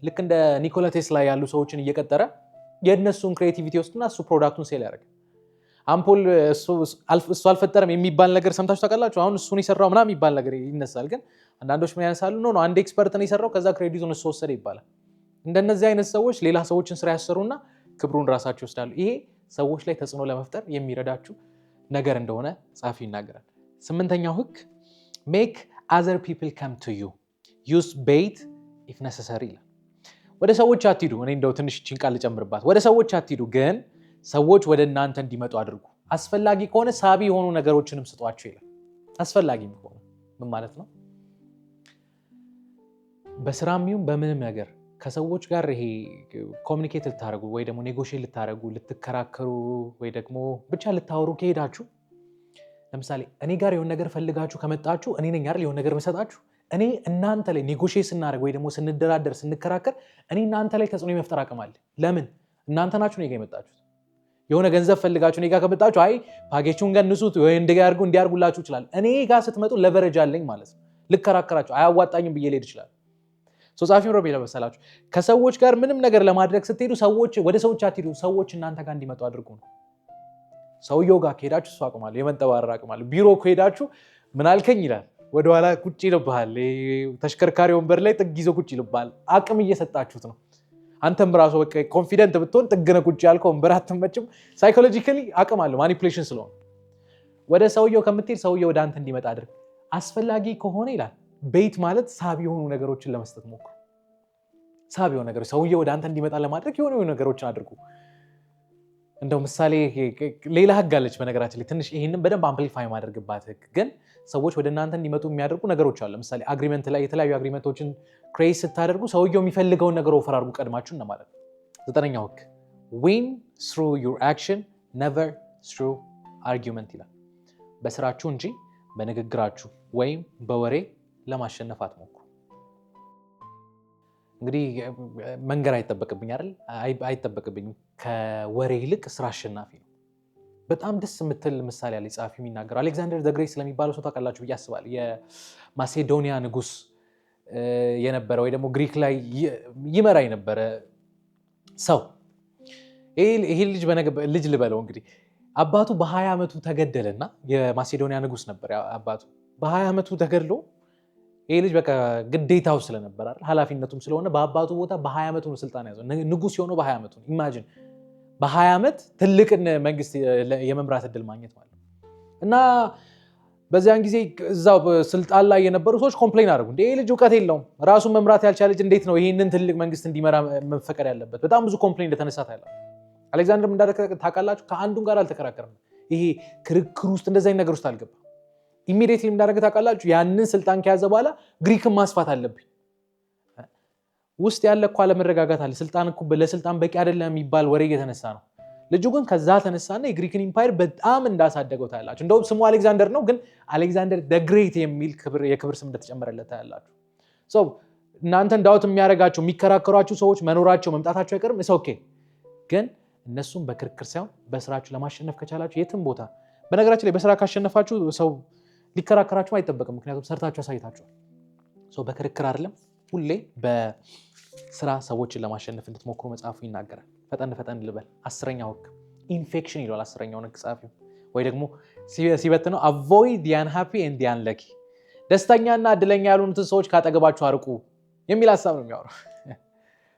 ልክ እንደ ኒኮላ ቴስላ ያሉ ሰዎችን እየቀጠረ የእነሱን ክሬቲቪቲ ውስጥና እሱ ፕሮዳክቱን ሴል ያደረገ። አምፖል እሱ አልፈጠረም የሚባል ነገር ሰምታችሁ ታውቃላችሁ? አሁን እሱን የሰራው ምናምን የሚባል ነገር ይነሳል። ግን አንዳንዶች ምን ያነሳሉ? ነው አንድ ኤክስፐርት ነው የሰራው ከዛ ክሬዲቱን እሱ ወሰደ ይባላል። እንደነዚህ አይነት ሰዎች ሌላ ሰዎችን ስራ ያሰሩና ክብሩን ራሳቸው ይወስዳሉ። ይሄ ሰዎች ላይ ተጽዕኖ ለመፍጠር የሚረዳችሁ ነገር እንደሆነ ጸሐፊው ይናገራል። 8ኛው ህግ ሜክ other people come to you use bait if necessary ይላል። ወደ ሰዎች አትሂዱ። እኔ እንደው ትንሽ እቺን ቃል ልጨምርባት። ወደ ሰዎች አትሂዱ፣ ግን ሰዎች ወደ እናንተ እንዲመጡ አድርጉ። አስፈላጊ ከሆነ ሳቢ የሆኑ ነገሮችንም ስጧቸው ይላል። አስፈላጊ ከሆነ ምን ማለት ነው? በስራም ይሁን በምንም ነገር ከሰዎች ጋር ይሄ ኮሚኒኬት ልታደርጉ ወይ ደግሞ ኔጎሽዬት ልታደርጉ፣ ልትከራከሩ ወይ ደግሞ ብቻ ልታወሩ ከሄዳችሁ፣ ለምሳሌ እኔ ጋር የሆነ ነገር ፈልጋችሁ ከመጣችሁ እኔ ነኝ አይደል የሆነ ነገር መሰጣችሁ። እኔ እናንተ ላይ ኔጎሽዬት ስናደርግ ወይ ደግሞ ስንደራደር ስንከራከር እኔ እናንተ ላይ ተጽዕኖ የመፍጠር አቅም አለ። ለምን? እናንተ ናችሁ እኔ ጋር የመጣችሁት። የሆነ ገንዘብ ፈልጋችሁ እኔ ጋር ከመጣችሁ አይ ፓኬጁን ገንሱት ወይ እንዲያርጉላችሁ ይችላል። እኔ ጋር ስትመጡ ለቨረጅ አለኝ ማለት ነው። ልከራከራችሁ አያዋጣኝም ብዬ ልሄድ ይችላል። ጻፊው ሮቤ ለመሰላችሁ ከሰዎች ጋር ምንም ነገር ለማድረግ ስትሄዱ ወደ ሰዎች አትሄዱ፣ ሰዎች እናንተ ጋር እንዲመጡ አድርጉ ነው። ሰውየው ጋር ከሄዳችሁ እሱ አቅም አለ፣ የመንጠባረር አቅም አለ። ቢሮ ከሄዳችሁ ምን አልከኝ ይላል፣ ወደኋላ ቁጭ ይልብሃል። ተሽከርካሪ ወንበር ላይ ጥግ ይዞ ቁጭ ይልብሃል። አቅም እየሰጣችሁት ነው። አንተም ራሱ በቃ ኮንፊደንት ብትሆን ጥግነ ቁጭ ያልከው ወንበር አትመጭም። ሳይኮሎጂካሊ አቅም አለው፣ ማኒፑሌሽን ስለሆነ። ወደ ሰውየው ከምትሄድ ሰውየው ወደ አንተ እንዲመጣ አድርግ። አስፈላጊ ከሆነ ይላል ቤት ማለት ሳቢ የሆኑ ነገሮችን ለመስጠት ሞክሩ። ሳቢ የሆኑ ነገሮች ሰውየው ወደ አንተ እንዲመጣ ለማድረግ የሆኑ ነገሮችን አድርጉ። እንደው ምሳሌ ሌላ ህግ አለች በነገራችን ላይ ትንሽ ይህንን በደንብ አምፕሊፋይ ማድረግባት ህግ፣ ግን ሰዎች ወደ እናንተ እንዲመጡ የሚያደርጉ ነገሮች አሉ። ለምሳሌ አግሪመንት ላይ የተለያዩ አግሪመንቶችን ክሬት ስታደርጉ ሰውየው የሚፈልገውን ነገር ኦፈር አድርጉ ቀድማችሁ እንደማለት ነው። 9ኛው ህግ ዊን ትሩ ዩር አክሽን ነቨር ትሩ አርጊመንት ይላል። በስራችሁ እንጂ በንግግራችሁ ወይም በወሬ ለማሸነፍ አትሞክሩ። እንግዲህ መንገር አይጠበቅብኝ አይደል? አይጠበቅብኝም። ከወሬ ይልቅ ስራ አሸናፊ ነው። በጣም ደስ የምትል ምሳሌ ያለ ጸሐፊ የሚናገረው አሌክዛንደር ዘ ግሬት ስለሚባለው ሰው ታውቃላችሁ ብዬ አስባለሁ። የማሴዶኒያ ንጉስ የነበረ ወይ ደግሞ ግሪክ ላይ ይመራ የነበረ ሰው። ይሄ ልጅ ልበለው እንግዲህ አባቱ በ20 ዓመቱ ተገደለና የማሴዶኒያ ንጉስ ነበር አባቱ። በ20 ዓመቱ ተገድሎ ይሄ ልጅ በቃ ግዴታው ስለነበር አይደል ኃላፊነቱም ስለሆነ በአባቱ ቦታ በ20 ዓመቱ ነው ስልጣን ያዘው። ንጉስ የሆነው በ20 ዓመቱ ነው። ኢማጂን በ20 ዓመት ትልቅን መንግስት የመምራት እድል ማግኘት ማለት ነው። እና በዚያን ጊዜ እዛው ስልጣን ላይ የነበሩ ሰዎች ኮምፕሌን አደረጉ። ይሄ ልጅ እውቀት የለውም፣ ራሱን መምራት ያልቻለ ልጅ እንዴት ነው ይሄንን ትልቅ መንግስት እንዲመራ መፈቀድ ያለበት? በጣም ብዙ ኮምፕሌን እንደተነሳ ታያላችሁ። አሌክዛንደር እንዳደረገ ታውቃላችሁ። ከአንዱም ጋር አልተከራከረም። ይሄ ክርክር ውስጥ እንደዛ ነገር ውስጥ አልገባም። ኢሚዲየትሊ እንዳደረገ ታውቃላችሁ። ያንን ስልጣን ከያዘ በኋላ ግሪክን ማስፋት አለብኝ ውስጥ ያለ እኮ አለመረጋጋት አለ። ስልጣን እኮ ለስልጣን በቂ አይደለም የሚባል ወሬ እየተነሳ ነው። ልጁ ግን ከዛ ተነሳና የግሪክን ኢምፓየር በጣም እንዳሳደገው ታያላችሁ። እንደውም ስሙ አሌክዛንደር ነው፣ ግን አሌክዛንደር ደ ግሬት የሚል የክብር ስም እንደተጨመረለት ታያላችሁ። እናንተ እንዳውት የሚያደርጋቸው የሚከራከሯችሁ ሰዎች መኖራቸው መምጣታቸው አይቀርም። ኦኬ፣ ግን እነሱም በክርክር ሳይሆን በስራችሁ ለማሸነፍ ከቻላችሁ የትም ቦታ፣ በነገራችን ላይ በስራ ካሸነፋችሁ ሰው ሊከራከራችሁ አይጠበቅም፣ ምክንያቱም ሰርታችሁ አሳይታችኋል። በክርክር አይደለም፣ ሁሌ በስራ ሰዎችን ለማሸነፍ እንድትሞክሩ መጽሐፉ ይናገራል። ፈጠን ልበል። 10ኛው ህግ ኢንፌክሽን ይለዋል። 10ኛው ህግ ጸሐፊው ወይ ደግሞ ሲበትነው avoid the unhappy and the unlucky ደስተኛና እድለኛ ያልሆኑትን ሰዎች ካጠገባችሁ አርቁ የሚል ሐሳብ ነው የሚያወራው።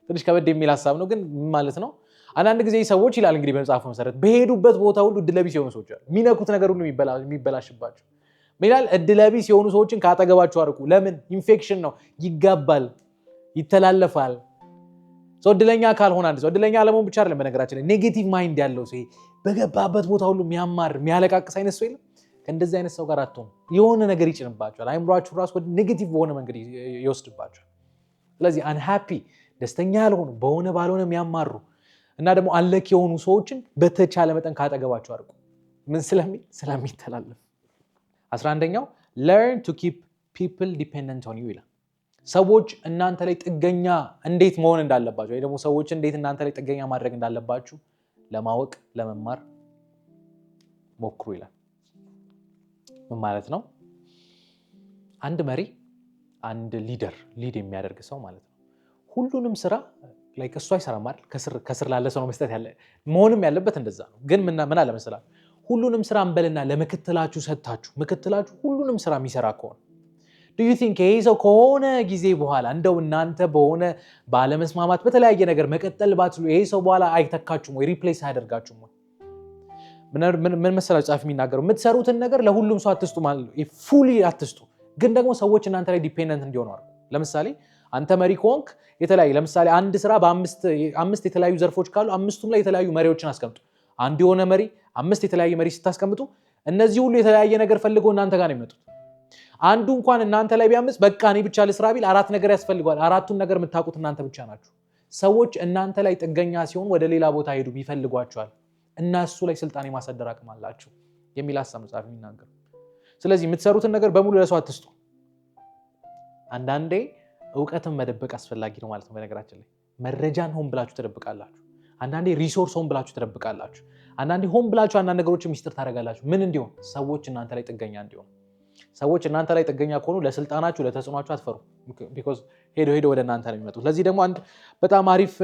ትንሽ ከበድ የሚል ሐሳብ ነው ግን ማለት ነው አንዳንድ ጊዜ ሰዎች ይላል እንግዲህ በመጽሐፉ መሰረት በሄዱበት ቦታ ሁሉ እድለቢስ የሆኑ ሰዎች አሉ። የሚነኩት ነገር ሁሉ የሚበላሽባቸው ይላል። እድለቢስ የሆኑ ሰዎችን ካጠገባችሁ አርቁ። ለምን? ኢንፌክሽን ነው፣ ይጋባል፣ ይተላለፋል። ሰው እድለኛ ካልሆነ አንድ ሰው እድለኛ አለመሆን ብቻ አይደለም በነገራችን ላይ ኔጌቲቭ ማይንድ ያለው ሰው በገባበት ቦታ ሁሉ የሚያማር የሚያለቃቅስ አይነት ሰው የለም። ከእንደዚህ አይነት ሰው ጋር አትሆኑ። የሆነ ነገር ይጭንባቸዋል። አይምሯችሁ ራሱ ወደ ኔጌቲቭ በሆነ መንገድ ይወስድባቸዋል። ስለዚህ አንሃፒ ደስተኛ ያልሆኑ በሆነ ባልሆነ የሚያማሩ እና ደግሞ አንለኪ የሆኑ ሰዎችን በተቻለ መጠን ካጠገባችሁ አርቁ። ምን ስለሚተላለፍ 11ኛው learn to keep people dependent on you ይላል። ሰዎች እናንተ ላይ ጥገኛ እንዴት መሆን እንዳለባችሁ ወይ ደግሞ ሰዎች እንዴት እናንተ ላይ ጥገኛ ማድረግ እንዳለባችሁ ለማወቅ ለመማር ሞክሩ ይላል። ምን ማለት ነው? አንድ መሪ አንድ ሊድ የሚያደርግ ሰው ማለት ነው ሁሉንም ስራ ላይክ እሱ አይሰራም አይደል? ከስር ላለ ሰው ነው መስጠት ያለ መሆንም ያለበት እንደዛ ነው። ግን ምን አለ መሰላችሁ ሁሉንም ስራ እንበልና ለምክትላችሁ ሰጣችሁ ምክትላችሁ ሁሉንም ስራ የሚሰራ ከሆነ do you think ይሄ ሰው ከሆነ ጊዜ በኋላ እንደው እናንተ በሆነ ባለመስማማት በተለያየ ነገር መቀጠል ባትሉ ይሄ ሰው በኋላ አይተካችሁም ወይ ሪፕሌስ አያደርጋችሁም ወይ? ምን መሰላችሁ ጻፍ የሚናገረው የምትሰሩትን ነገር ለሁሉም ሰው አትስጡ ማለት ነው። ፉሊ አትስጡ፣ ግን ደግሞ ሰዎች እናንተ ላይ ዲፔንደንት እንዲሆኑ አድርጉ። ለምሳሌ አንተ መሪ ከሆንክ የተለያየ ለምሳሌ አንድ ስራ በአምስት የተለያዩ ዘርፎች ካሉ አምስቱም ላይ የተለያዩ መሪዎችን አስቀምጡ። አንድ የሆነ መሪ አምስት የተለያየ መሪ ስታስቀምጡ እነዚህ ሁሉ የተለያየ ነገር ፈልገው እናንተ ጋር ነው የሚመጡት። አንዱ እንኳን እናንተ ላይ ቢያምስ በቃ እኔ ብቻ ልስራ ቢል አራት ነገር ያስፈልገዋል። አራቱን ነገር የምታውቁት እናንተ ብቻ ናችሁ። ሰዎች እናንተ ላይ ጥገኛ ሲሆን ወደ ሌላ ቦታ ሄዱ ይፈልጓቸዋል እና እሱ ላይ ስልጣን የማሳደር አቅም አላቸው የሚል ሐሳብ መጽሐፍ የሚናገር። ስለዚህ የምትሰሩትን ነገር በሙሉ ለሰው አትስጡ። አንዳንዴ እውቀትን መደበቅ አስፈላጊ ነው ማለት ነው። በነገራችን ላይ መረጃን ሆን ብላችሁ ትደብቃላችሁ። አንዳንዴ ሪሶርስ ሆን ብላችሁ ትደብቃላችሁ። አንዳንዴ ሆን ብላችሁ አንዳንድ ነገሮችን ሚስጥር ታደርጋላችሁ። ምን እንዲሆን? ሰዎች እናንተ ላይ ጥገኛ እንዲሆን። ሰዎች እናንተ ላይ ጥገኛ ከሆኑ ለስልጣናችሁ ለተጽዕኗችሁ አትፈሩ። ቢኮዝ ሄዶ ወደ እናንተ ነው የሚመጡት። ለዚህ ደግሞ አንድ በጣም አሪፍ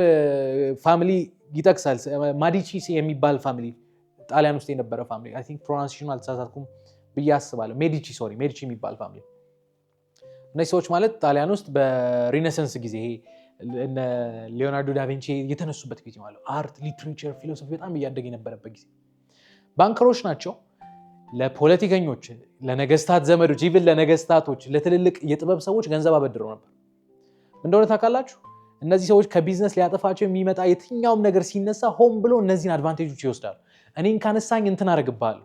ፋሚሊ ይጠቅሳል። ማዲቺ የሚባል ፋሚሊ ጣሊያን ውስጥ የነበረ ፋሚሊ አይ ቲንክ ፕሮናንሲዬሽኑ አልተሳሳትኩም ብዬ አስባለሁ። ሜዲቺ የሚባል ፋሚሊ። እነዚህ ሰዎች ማለት ጣሊያን ውስጥ በሪኔሰንስ ጊዜ እነ ሊዮናርዶ ዳቪንቺ የተነሱበት ጊዜ ማለት አርት፣ ሊትሬቸር፣ ፊሎሶፊ በጣም እያደገ የነበረበት ጊዜ ባንከሮች ናቸው። ለፖለቲከኞች፣ ለነገስታት ዘመዶች፣ ኢቭን ለነገስታቶች፣ ለትልልቅ የጥበብ ሰዎች ገንዘብ አበድረው ነበር። እንደሆነ ታውቃላችሁ እነዚህ ሰዎች ከቢዝነስ ሊያጠፋቸው የሚመጣ የትኛውም ነገር ሲነሳ ሆን ብሎ እነዚህን አድቫንቴጆች ይወስዳሉ። እኔን ካነሳኝ እንትን አደርግብሃለሁ።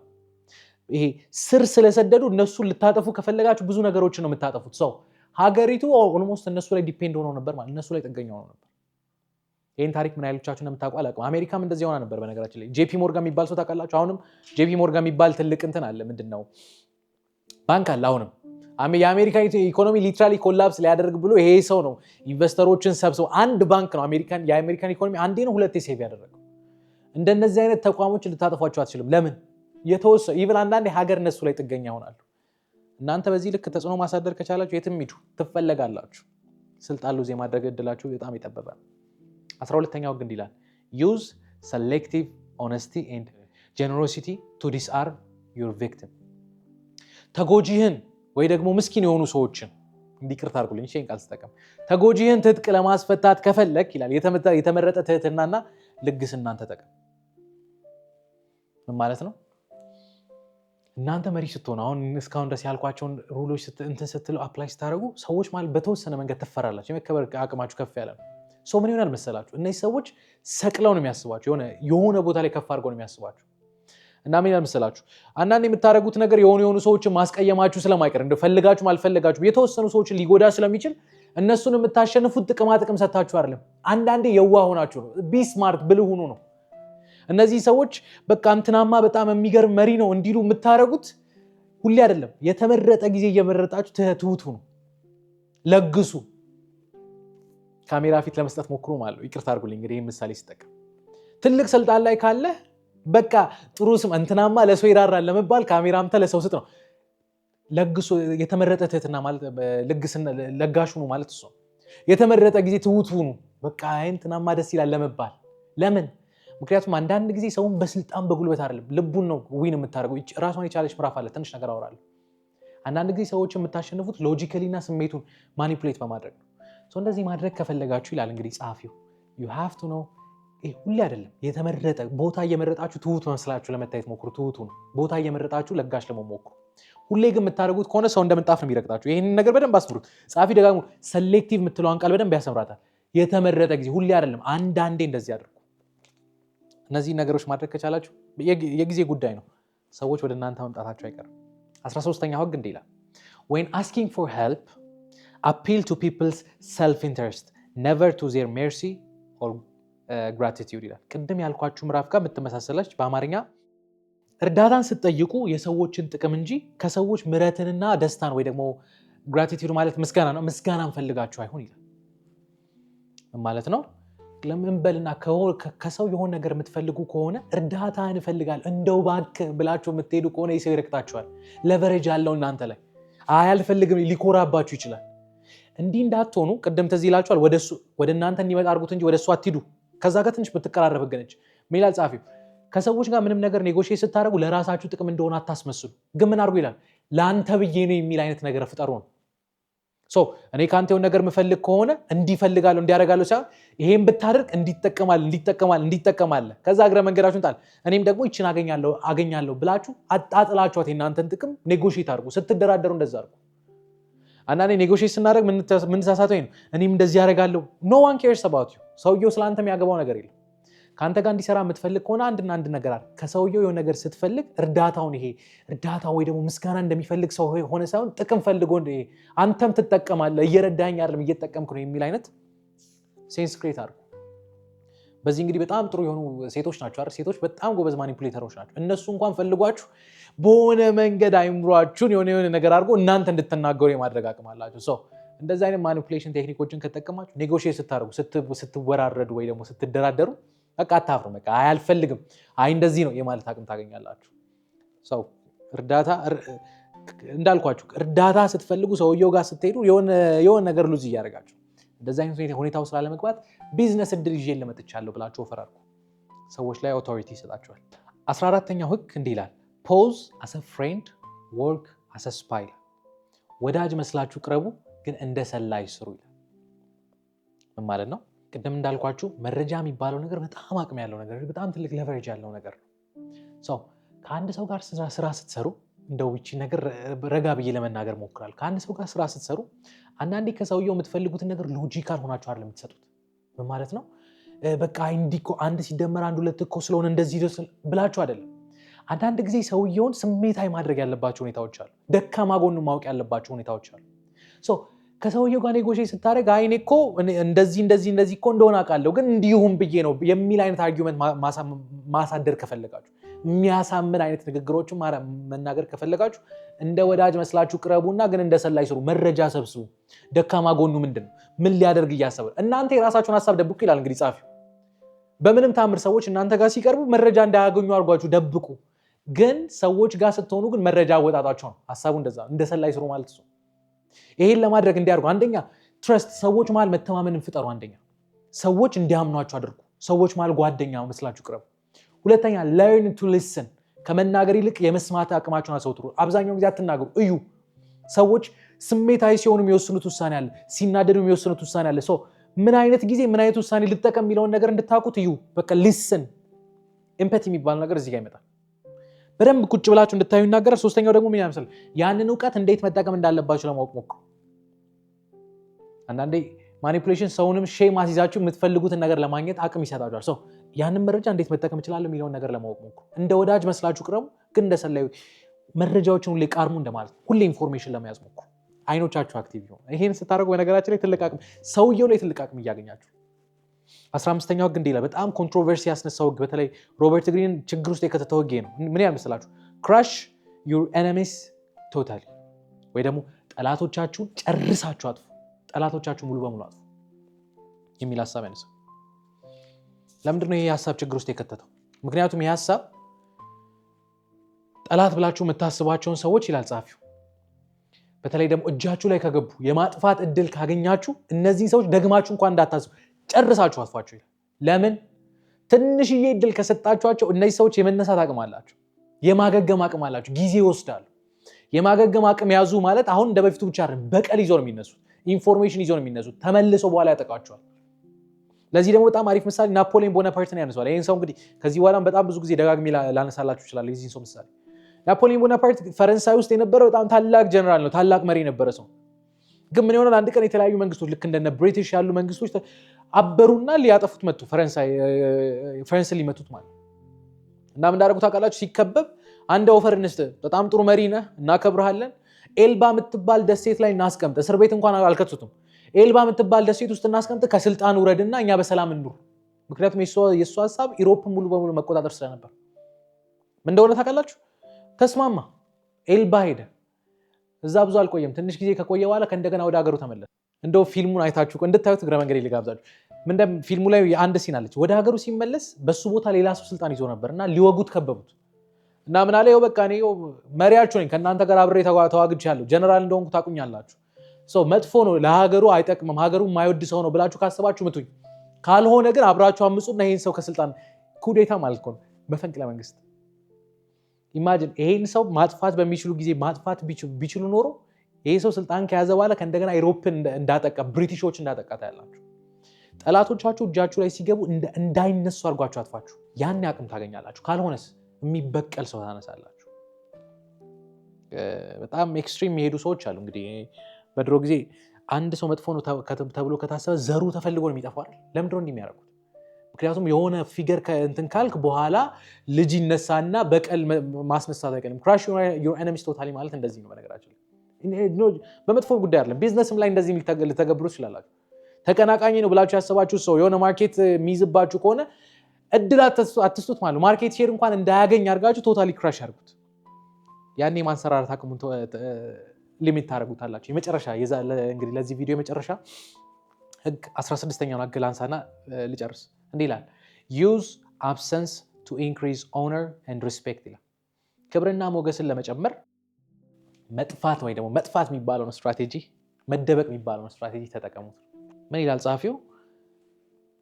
ይሄ ስር ስለሰደዱ እነሱን ልታጠፉ ከፈለጋችሁ ብዙ ነገሮችን ነው የምታጠፉት። ሰው ሀገሪቱ ኦልሞስት እነሱ ላይ ዲፔንድ ሆነው ነበር ማለት እነሱ ላይ ጥገኛ ሆነው ነበር። ይህን ታሪክ ምን ያህሎቻችሁ እንደምታውቁ አላውቅም። አሜሪካም እንደዚህ ሆና ነበር በነገራችን ላይ። ጄፒ ሞርጋን የሚባል ሰው ታውቃላችሁ? አሁንም ጄፒ ሞርጋን የሚባል ትልቅ እንትን አለ። ምንድነው ባንክ አለ። አሁንም የአሜሪካ ኢኮኖሚ ሊትራሊ ኮላፕስ ሊያደርግ ብሎ ይሄ ሰው ነው ኢንቨስተሮችን ሰብስቦ አንድ ባንክ ነው የአሜሪካን ኢኮኖሚ አንዴ ነው ሁለቴ ሴቭ ያደረገው። እንደነዚህ አይነት ተቋሞች ልታጠፏቸው አትችልም። ለምን? የተወሰነ ኢቭን አንዳንዴ ሀገር እነሱ ላይ ጥገኛ ይሆናሉ። እናንተ በዚህ ልክ ተጽዕኖ ማሳደር ከቻላችሁ የትም ሂዱ ትፈለጋላችሁ። ስልጣን ሉዝ የማድረግ እድላችሁ በጣም የጠበበ ነው። 12ኛው ግን ይላል use selective honesty and generosity to disarm your victim። ተጎጂህን ወይ ደግሞ ምስኪን የሆኑ ሰዎችን እንዲቅርታ አድርጉልኝ ሼን ቃል ተጠቀም። ተጎጂህን ትጥቅ ለማስፈታት ከፈለክ ይላል የተመረጠ ትህትናና ልግስናን ተጠቀም። ምን ማለት ነው? እናንተ መሪ ስትሆኑ አሁን እስካሁን ድረስ ያልኳቸውን ሩሎች እንትን ስትሉ አፕላይ ስታደርጉ ሰዎች ማለት በተወሰነ መንገድ ትፈራላችሁ። የመከበር አቅማችሁ ከፍ ያለ ነው። ሰው ምን ይሆናል መሰላችሁ? እነዚህ ሰዎች ሰቅለው ነው የሚያስባችሁ። የሆነ ቦታ ላይ ከፍ አድርገው ነው የሚያስባችሁ። እና ምን ይሆናል መሰላችሁ? አንዳንድ የምታደርጉት ነገር የሆኑ ሰዎችን ማስቀየማችሁ ስለማይቀር እንደው ፈልጋችሁም አልፈልጋችሁም የተወሰኑ ሰዎችን ሊጎዳ ስለሚችል እነሱን የምታሸንፉት ጥቅም ሰጣችሁ አይደለም። አንዳንዴ የዋህ ሆናችሁ ነው። ቢ ስማርት ብልህ ሁኑ ነው። እነዚህ ሰዎች በቃ እንትናማ በጣም የሚገርም መሪ ነው እንዲሉ የምታደርጉት ሁሌ አይደለም። የተመረጠ ጊዜ እየመረጣችሁ ትሁት ሁኑ፣ ለግሱ። ካሜራ ፊት ለመስጠት ሞክሩ ማለት ነው። ይቅርታ አድርጉልኝ እንግዲህ ይህን ምሳሌ ሲጠቀም ትልቅ ስልጣን ላይ ካለ በቃ ጥሩ ስም እንትናማ ለሰው ይራራል ለመባል ካሜራ አምጥተህ ለሰው ስጥ ነው። ለግሱ። የተመረጠ ትህትና ማለት ለጋሽ ሁኑ ማለት እሱ። የተመረጠ ጊዜ ትሁት ሁኑ። በቃ እንትናማ ደስ ይላል ለመባል። ለምን? ምክንያቱም አንዳንድ ጊዜ ሰውን በስልጣን በጉልበት አይደለም ልቡን ነው ዊን የምታደርገው። ራሷን የቻለች ምዕራፍ አለ። ትንሽ ነገር አወራለሁ። አንዳንድ ጊዜ ሰዎች የምታሸንፉት ሎጂካሊና ስሜቱን ማኒፑሌት በማድረግ ነው። እንደዚህ ማድረግ ከፈለጋችሁ ይላል እንግዲህ ጸሐፊው you have to know ሁሌ አይደለም የተመረጠ ቦታ እየመረጣችሁ ትሁት መስላችሁ ለመታየት ሞክሩ። ትሁቱ ነው ቦታ እየመረጣችሁ ለጋሽ ለመሞክሩ። ሁሌ ግን የምታደርጉት ከሆነ ሰው እንደምንጣፍ ነው የሚረግጣችሁ። ይሄንን ነገር በደንብ አስምሩት። ጸሐፊ ደጋግሞ ሴሌክቲቭ የምትለዋን ቃል በደንብ ያሰምራታል። የተመረጠ ጊዜ ሁሌ አይደለም፣ አንዳንዴ እንደዚህ አድርጉ። እነዚህ ነገሮች ማድረግ ከቻላችሁ የጊዜ ጉዳይ ነው። ሰዎች ወደ እናንተ መምጣታቸው አይቀርም። 13ኛው ህግ እንዲህ ይላል when asking for help appeal to people's self-interest never to their mercy or gratitude ይላል። ቅድም ያልኳችሁ ምዕራፍ ጋር የምትመሳሰለች በአማርኛ እርዳታን ስትጠይቁ የሰዎችን ጥቅም እንጂ ከሰዎች ምሕረትንና ደስታን ወይ ደግሞ gratitude ማለት ምስጋና ነው፣ ምስጋናን ፈልጋችሁ አይሁን ይላል። ማለት ነው ለምን በልና ከሰው የሆነ ነገር የምትፈልጉ ከሆነ እርዳታ እንፈልጋለን እንደው እባክህ ብላችሁ የምትሄዱ ከሆነ ይሰው ይረክታችኋል። ለቨሬጅ ያለው እናንተ ላይ አያልፈልግም ሊኮራባችሁ ይችላል። እንዲህ እንዳትሆኑ ቅድም ተዚህ ይላችኋል ወደ እናንተ እንዲመጣ አድርጉት እንጂ ወደ እሱ አትሂዱ። ከዛ ጋር ትንሽ ብትቀራረብ ገነች ሚላል ጻፊው ከሰዎች ጋር ምንም ነገር ኔጎሺዬት ስታደርጉ ለራሳችሁ ጥቅም እንደሆነ አታስመስሉ። ግን ምን አድርጉ ይላል ለአንተ ብዬ ነው የሚል አይነት ነገር ፍጠሩ ነው። እኔ ካንተ የሆነ ነገር የምፈልግ ከሆነ እንዲፈልጋለሁ እንዲያደርጋለሁ ሳይሆን ይሄን ብታደርግ እንዲጠቀማል ከዛ እግረ መንገዳችሁን ጣል እኔም ደግሞ ይችን አገኛለሁ ብላችሁ አጣጥላችኋት የእናንተን ጥቅም ኔጎሺዬት አድርጉ። ስትደራደሩ እንደዛ አድርጉ። አንዳንዴ ኔጎሺዬት ስናደርግ ምን ተሳሳተው ነው እኔም እንደዚህ ያደርጋለሁ። ኖ ዋን ኬርስ አባውት ዩ። ሰውየው ስለአንተ የሚያገባው ነገር የለም። ካንተ ጋር እንዲሰራ የምትፈልግ ከሆነ አንድ ነገር አለ። ከሰውየው የሆነ ነገር ስትፈልግ እርዳታውን እርዳታ ወይ ደግሞ ምስጋና እንደሚፈልግ ሰው ሆነ ሳይሆን ጥቅም ፈልጎ አንተም ትጠቀማለህ እየረዳኸኝ አይደለም እየተጠቀምኩ ነው የሚል አይነት ሴንስ ክሬት አድርጉ። በዚህ እንግዲህ በጣም ጥሩ የሆኑ ሴቶች ናቸው አይደል? ሴቶች በጣም ጎበዝ ማኒፑሌተሮች ናቸው። እነሱ እንኳን ፈልጓችሁ በሆነ መንገድ አይምሯችሁን የሆነ ነገር አድርጎ እናንተ እንድትናገሩ የማድረግ አቅም አላቸው። እንደዚህ አይነት ማኒፑሌሽን ቴክኒኮችን ከተጠቀማችሁ ኔጎሺዬት ስታደርጉ ስትወራረዱ ወይ ደግሞ ስትደራደሩ በቃ አታፍሩ። በቃ አልፈልግም እንደዚህ ነው የማለት አቅም ታገኛላችሁ። እርዳታ እንዳልኳችሁ እርዳታ ስትፈልጉ ሰውየው ጋር ስትሄዱ የሆነ ነገር ሉዝ እያደረጋችሁ እንደዚህ አይነት ሁኔታው ስላለመግባት ቢዝነስ እድል ይዤ ልመጥቻለሁ ብላችሁ ኦፈር አድርጉ። ሰዎች ላይ ኦቶሪቲ ይሰጣችኋል። 14ኛው ህግ እንዲህ ይላል ፖዝ አስ አ ፍሬንድ ወርክ አስ አ ስፓይ። ወዳጅ መስላችሁ ቅረቡ ግን እንደ ሰላይ ስሩ ይላል። ምን ማለት ነው? ቅድም እንዳልኳችሁ መረጃ የሚባለው ነገር በጣም አቅም ያለው ነገር፣ በጣም ትልቅ ሌቨሬጅ ያለው ነገር ነው። ከአንድ ሰው ጋር ስራ ስትሰሩ እንደው ይቺ ነገር ረጋ ብዬ ለመናገር ሞክራለሁ። ከአንድ ሰው ጋር ስራ ስትሰሩ አንዳንዴ ከሰውየው የምትፈልጉትን ነገር ሎጂካል ሆናችሁ አይደለም የምትሰጡት። ምን ማለት ነው? በቃ እንዲኮ አንድ ሲደመር አንድ ሁለት እኮ ስለሆነ እንደዚህ ብላችሁ አይደለም። አንዳንድ ጊዜ ሰውየውን ስሜታዊ ማድረግ ያለባቸው ሁኔታዎች አሉ። ደካማ ጎኑን ማወቅ ያለባቸው ሁኔታዎች አሉ። ከሰውየው ጋር ኔጎሺዬት ስታደርግ እኔ እኮ እንደዚህ እኮ እንደሆነ አውቃለሁ ግን እንዲሁም ብዬ ነው የሚል አይነት አርጊውመንት ማሳደር ከፈለጋችሁ፣ የሚያሳምን አይነት ንግግሮችን መናገር ከፈለጋችሁ እንደ ወዳጅ መስላችሁ ቅረቡና ግን እንደ ሰላይ ስሩ። መረጃ ሰብስቡ። ደካማ ጎኑ ምንድን ነው? ምን ሊያደርግ እያሰበ? እናንተ የራሳችሁን ሀሳብ ደብቁ ይላል እንግዲህ ጻፊው። በምንም ታምር ሰዎች እናንተ ጋር ሲቀርቡ መረጃ እንዳያገኙ አድርጓችሁ ደብቁ። ግን ሰዎች ጋር ስትሆኑ ግን መረጃ አወጣጣቸው ነው። ሀሳቡ እንደዛ እንደ ሰላይ ስሩ ማለት ነው። ይሄን ለማድረግ እንዲያርጉ አንደኛ ትረስት፣ ሰዎች መሃል መተማመንን ፍጠሩ። አንደኛ ሰዎች እንዲያምኗችሁ አድርጉ። ሰዎች መሃል ጓደኛ መስላችሁ ቅረቡ። ሁለተኛ learn to listen፣ ከመናገር ይልቅ የመስማት አቅማችሁን አሰውትሩ። አብዛኛውን ጊዜ አትናገሩ፣ እዩ። ሰዎች ስሜታዊ ሲሆኑ የሚወስኑት ውሳኔ አለ፣ ሲናደዱ የሚወስኑት ውሳኔ አለ። ምን አይነት ጊዜ ምን አይነት ውሳኔ ልጠቀም የሚለውን ነገር እንድታውቁት እዩ። በቃ listen። ኤምፓቲ የሚባል ነገር እዚህ ጋር ይመጣል። በደንብ ቁጭ ብላችሁ እንድታዩ ይናገራል። ሶስተኛው ደግሞ ምን ያመሰል ያንን ዕውቀት እንዴት መጠቀም እንዳለባችሁ ለማወቅ ሞክሩ። አንዳንዴ ማኒፑሌሽን ሰውንም ሼም አስይዛችሁ የምትፈልጉትን ነገር ለማግኘት አቅም ይሰጣችኋል። ያንን መረጃ እንዴት መጠቀም እችላለሁ የሚለውን ነገር ለማወቅ ሞክሩ። እንደ ወዳጅ መስላችሁ ቅረቡ፣ ግን እንደ ሰላዩ መረጃዎችን ሁሌ ቃርሙ እንደማለት ሁሌ ኢንፎርሜሽን ለመያዝ ሞክሩ። አይኖቻችሁ አክቲቭ ይሁን። ይሄን ስታደርጉ በነገራችን ላይ ትልቅ አቅም ሰውየው ላይ ትልቅ አቅም እያገኛችሁ። 15ኛው ህግ እንዲህ ይላል። በጣም ኮንትሮቨርሲ ያስነሳው ህግ፣ በተለይ ሮበርት ግሪን ችግር ውስጥ የከተተው ህግ ነው። ምን ያህል መሰላችሁ? ክራሽ ዩር ኤነሚስ ቶታሊ፣ ወይ ደግሞ ጠላቶቻችሁን ጨርሳችሁ አጥፉ፣ ጠላቶቻችሁ ሙሉ በሙሉ አጥፉ የሚል ሀሳብ ያነሳው። ለምንድን ነው ይሄ ሀሳብ ችግር ውስጥ የከተተው? ምክንያቱም ይሄ ሀሳብ ጠላት ብላችሁ የምታስቧቸውን ሰዎች ይላል ጸሐፊው፣ በተለይ ደግሞ እጃችሁ ላይ ከገቡ የማጥፋት እድል ካገኛችሁ እነዚህን ሰዎች ደግማችሁ እንኳን እንዳታስቡ ጨርሳችሁ አጥፏቸው ይላል። ለምን? ትንሽዬ እድል ከሰጣችኋቸው እነዚህ ሰዎች የመነሳት አቅም አላቸው፣ የማገገም አቅም አላቸው። ጊዜ ይወስዳሉ። የማገገም አቅም ያዙ ማለት አሁን እንደ በፊቱ ብቻ አይደለም፣ በቀል ይዞ ነው የሚነሱት፣ ኢንፎርሜሽን ይዞ ነው የሚነሱት። ተመልሰው በኋላ ያጠቃቸዋል። ለዚህ ደግሞ በጣም አሪፍ ምሳሌ ናፖሊዮን ቦናፓርትን ያነሳዋል። ይህን ሰው እንግዲህ ከዚህ በኋላም በጣም ብዙ ጊዜ ደጋግሜ ላነሳላችሁ ይችላል። የዚህን ሰው ምሳሌ ናፖሊዮን ቦናፓርት ፈረንሳይ ውስጥ የነበረው በጣም ታላቅ ጀነራል ነው፣ ታላቅ መሪ የነበረ ሰው። ግን ምን ይሆናል? አንድ ቀን የተለያዩ መንግስቶች ልክ እንደነ ብሪቲሽ ያሉ መንግስቶች አበሩና ሊያጠፉት መጡ። ፈረንሳይ ሊመቱት ማለት እና ምን እንዳደረጉት ታውቃላችሁ? ሲከበብ አንድ ኦፈር እንስጥ፣ በጣም ጥሩ መሪ ነህ፣ እናከብርሃለን። ኤልባ የምትባል ደሴት ላይ እናስቀምጥ። እስር ቤት እንኳን አልከቱትም። ኤልባ የምትባል ደሴት ውስጥ እናስቀምጥ፣ ከስልጣን ውረድና እኛ በሰላም እንኑር። ምክንያቱም የእሱ ሀሳብ ኢሮፕ ሙሉ በሙሉ መቆጣጠር ስለነበር ምን እንደሆነ ታውቃላችሁ? ተስማማ። ኤልባ ሄደ። እዛ ብዙ አልቆየም። ትንሽ ጊዜ ከቆየ በኋላ ከእንደገና ወደ ሀገሩ ተመለሰ። እንደው ፊልሙን አይታችሁ እንድታዩት እግረ መንገድ ልጋብዛችሁ። ፊልሙ ላይ የአንድ ሲን አለች። ወደ ሀገሩ ሲመለስ በሱ ቦታ ሌላ ሰው ስልጣን ይዞ ነበር እና ሊወጉት ከበቡት እና ምን አለ? በቃ እኔ መሪያችሁ ነኝ፣ ከእናንተ ጋር አብሬ ተዋግቻለሁ፣ ጀነራል እንደሆንኩ ታውቁኛላችሁ። ሰው መጥፎ ነው፣ ለሀገሩ አይጠቅምም፣ ሀገሩ የማይወድ ሰው ነው ብላችሁ ካሰባችሁ ምቱኝ፣ ካልሆነ ግን አብራችሁ አምፁና ይሄን ሰው ከስልጣን ኩዴታ ማለት ነው፣ መፈንቅለ መንግስት። ኢማጂን ይሄን ሰው ማጥፋት በሚችሉ ጊዜ ማጥፋት ቢችሉ ኖሮ ይሄ ሰው ስልጣን ከያዘ በኋላ ከእንደገና አውሮፓን እንዳጠቃ ብሪቲሾች እንዳጠቃ ታያላችሁ። ጠላቶቻችሁ እጃችሁ ላይ ሲገቡ እንዳይነሱ አድርጓችሁ አጥፋችሁ፣ ያን አቅም ታገኛላችሁ። ካልሆነስ የሚበቀል ሰው ታነሳላችሁ። በጣም ኤክስትሪም የሚሄዱ ሰዎች አሉ። እንግዲህ በድሮ ጊዜ አንድ ሰው መጥፎ ነው ተብሎ ከታሰበ ዘሩ ተፈልጎ ነው የሚጠፋው አይደል? ለምንድነው እንዲህ የሚያደርጉት? ምክንያቱም የሆነ ፊገር እንትን ካልክ በኋላ ልጅ ይነሳና በቀል ማስነሳት አይቀርም። ክራሽ ዩር ኤኒሚስ ቶታሊ ማለት እንደዚህ ነው። በነገራችን በመጥፎ ጉዳይ አይደለም፣ ቢዝነስም ላይ እንደዚህ ልተገብሩ ትችላላችሁ። ተቀናቃኝ ነው ብላችሁ ያሰባችሁ ሰው የሆነ ማርኬት የሚይዝባችሁ ከሆነ እድል አትስጡት ማለት ነው። ማርኬት ሼር እንኳን እንዳያገኝ አድርጋችሁ ቶታሊ ክራሽ አድርጉት። ያኔ ማንሰራራት አቅሙን ሊሚት ታደርጉታላችሁ። የመጨረሻ እንግዲህ ለዚህ ቪዲዮ የመጨረሻ ህግ 16ኛውን ህግ ላንሳና ልጨርስ። እንዲህ ይላል use absence to increase honor and respect ይላል። ክብርና ሞገስን ለመጨመር መጥፋት ወይ ደግሞ መጥፋት የሚባለውን ስትራቴጂ፣ መደበቅ የሚባለውን ስትራቴጂ ተጠቀሙት። ምን ይላል ጸሐፊው?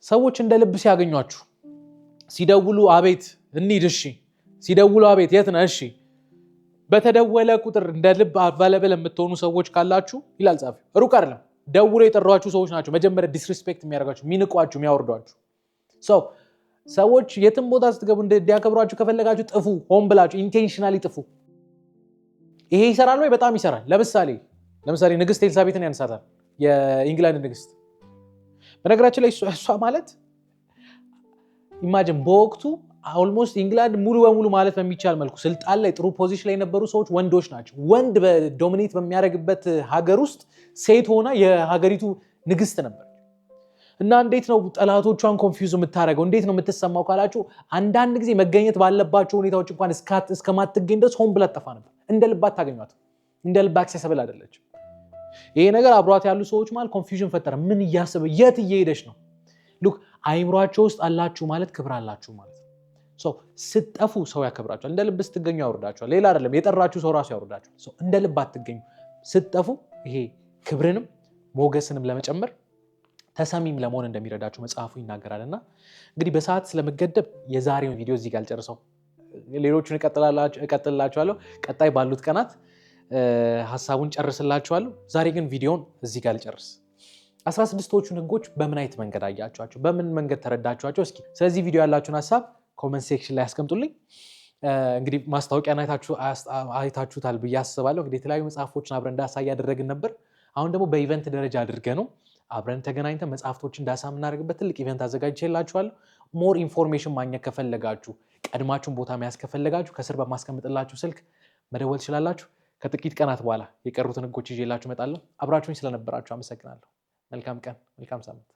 ሰዎች እንደ ልብ ሲያገኟችሁ፣ ሲደውሉ አቤት እንሂድ፣ እሺ፣ ሲደውሉ አቤት የት ነህ፣ እሺ፣ በተደወለ ቁጥር እንደ ልብ አቫለብል የምትሆኑ ሰዎች ካላችሁ ይላል ጸሐፊው፣ ሩቅ አይደለም፣ ደውሎ የጠሯችሁ ሰዎች ናቸው መጀመሪያ ዲስሪስፔክት የሚያደርጓችሁ፣ የሚንቋችሁ፣ የሚያወርዷችሁ። ሰዎች የትም ቦታ ስትገቡ እንዲያከብሯችሁ ከፈለጋችሁ ጥፉ፣ ሆን ብላችሁ ኢንቴንሽናሊ ጥፉ። ይሄ ይሰራል ወይ? በጣም ይሰራል። ለምሳሌ ንግስት ኤልሳቤጥን ያነሳታል፣ የኢንግላንድ ንግስት። በነገራችን ላይ እሷ ማለት ኢማጂን በወቅቱ ኦልሞስት ኢንግላንድ ሙሉ በሙሉ ማለት በሚቻል መልኩ ስልጣን ላይ ጥሩ ፖዚሽን ላይ የነበሩ ሰዎች ወንዶች ናቸው። ወንድ በዶሚኔት በሚያደርግበት ሀገር ውስጥ ሴት ሆና የሀገሪቱ ንግስት ነበር። እና እንዴት ነው ጠላቶቿን ኮንፊውዝ የምታደርገው? እንዴት ነው የምትሰማው ካላችሁ፣ አንዳንድ ጊዜ መገኘት ባለባቸው ሁኔታዎች እንኳን እስከማትገኝ ድረስ ሆን ብላ ጠፋ ነበር። እንደ ልባት ታገኟት፣ እንደ ልብ አክሰሰብል አይደለችም። ይሄ ነገር አብሯት ያሉ ሰዎች ማለት ኮንፊውዥን ፈጠረ። ምን እያሰበ የት እየሄደች ነው? ሉክ አይምሯቸው ውስጥ አላችሁ ማለት ክብር አላችሁ ማለት ነው። ስትጠፉ ሰው ያከብራችኋል። እንደ ልብ ስትገኙ ያወርዳችኋል። ሌላ አይደለም፣ የጠራችሁ ሰው ራሱ ያወርዳችኋል። እንደ ልብ አትገኙ። ስትጠፉ ይሄ ክብርንም ሞገስንም ለመጨመር ተሰሚም ለመሆን እንደሚረዳችሁ መጽሐፉ ይናገራልና እንግዲህ በሰዓት ስለመገደብ የዛሬውን ቪዲዮ እዚህ ጋር አልጨርሰው፣ ሌሎቹን እቀጥልላችኋለሁ። ቀጣይ ባሉት ቀናት ሐሳቡን ጨርስላችኋለሁ። ዛሬ ግን ቪዲዮውን እዚህ ጋር ልጨርስ። 16ቶቹን ህጎች በምን አይነት መንገድ አያችኋቸው? በምን መንገድ ተረዳችኋቸው? እስኪ ስለዚህ ቪዲዮ ያላችሁን ሐሳብ ኮመንት ሴክሽን ላይ ያስቀምጡልኝ። እንግዲህ ማስታወቂያን አይታችሁታል ብዬ አስባለሁ። እንግዲህ የተለያዩ መጽሐፎችን አብረን ዳሳ እያደረግን ነበር። አሁን ደግሞ በኢቨንት ደረጃ አድርገ ነው አብረን ተገናኝተን መጽሐፍቶችን ዳሳ የምናደርግበት ትልቅ ኢቨንት አዘጋጅቼላችኋለሁ። ሞር ኢንፎርሜሽን ማግኘት ከፈለጋችሁ፣ ቀድማችሁን ቦታ መያዝ ከፈለጋችሁ ከስር በማስቀምጥላችሁ ስልክ መደወል ትችላላችሁ። ከጥቂት ቀናት በኋላ የቀሩትን ህጎች ይዤላችሁ እመጣለሁ። አብራችሁኝ ስለነበራችሁ አመሰግናለሁ። መልካም ቀን፣ መልካም ሳምንት።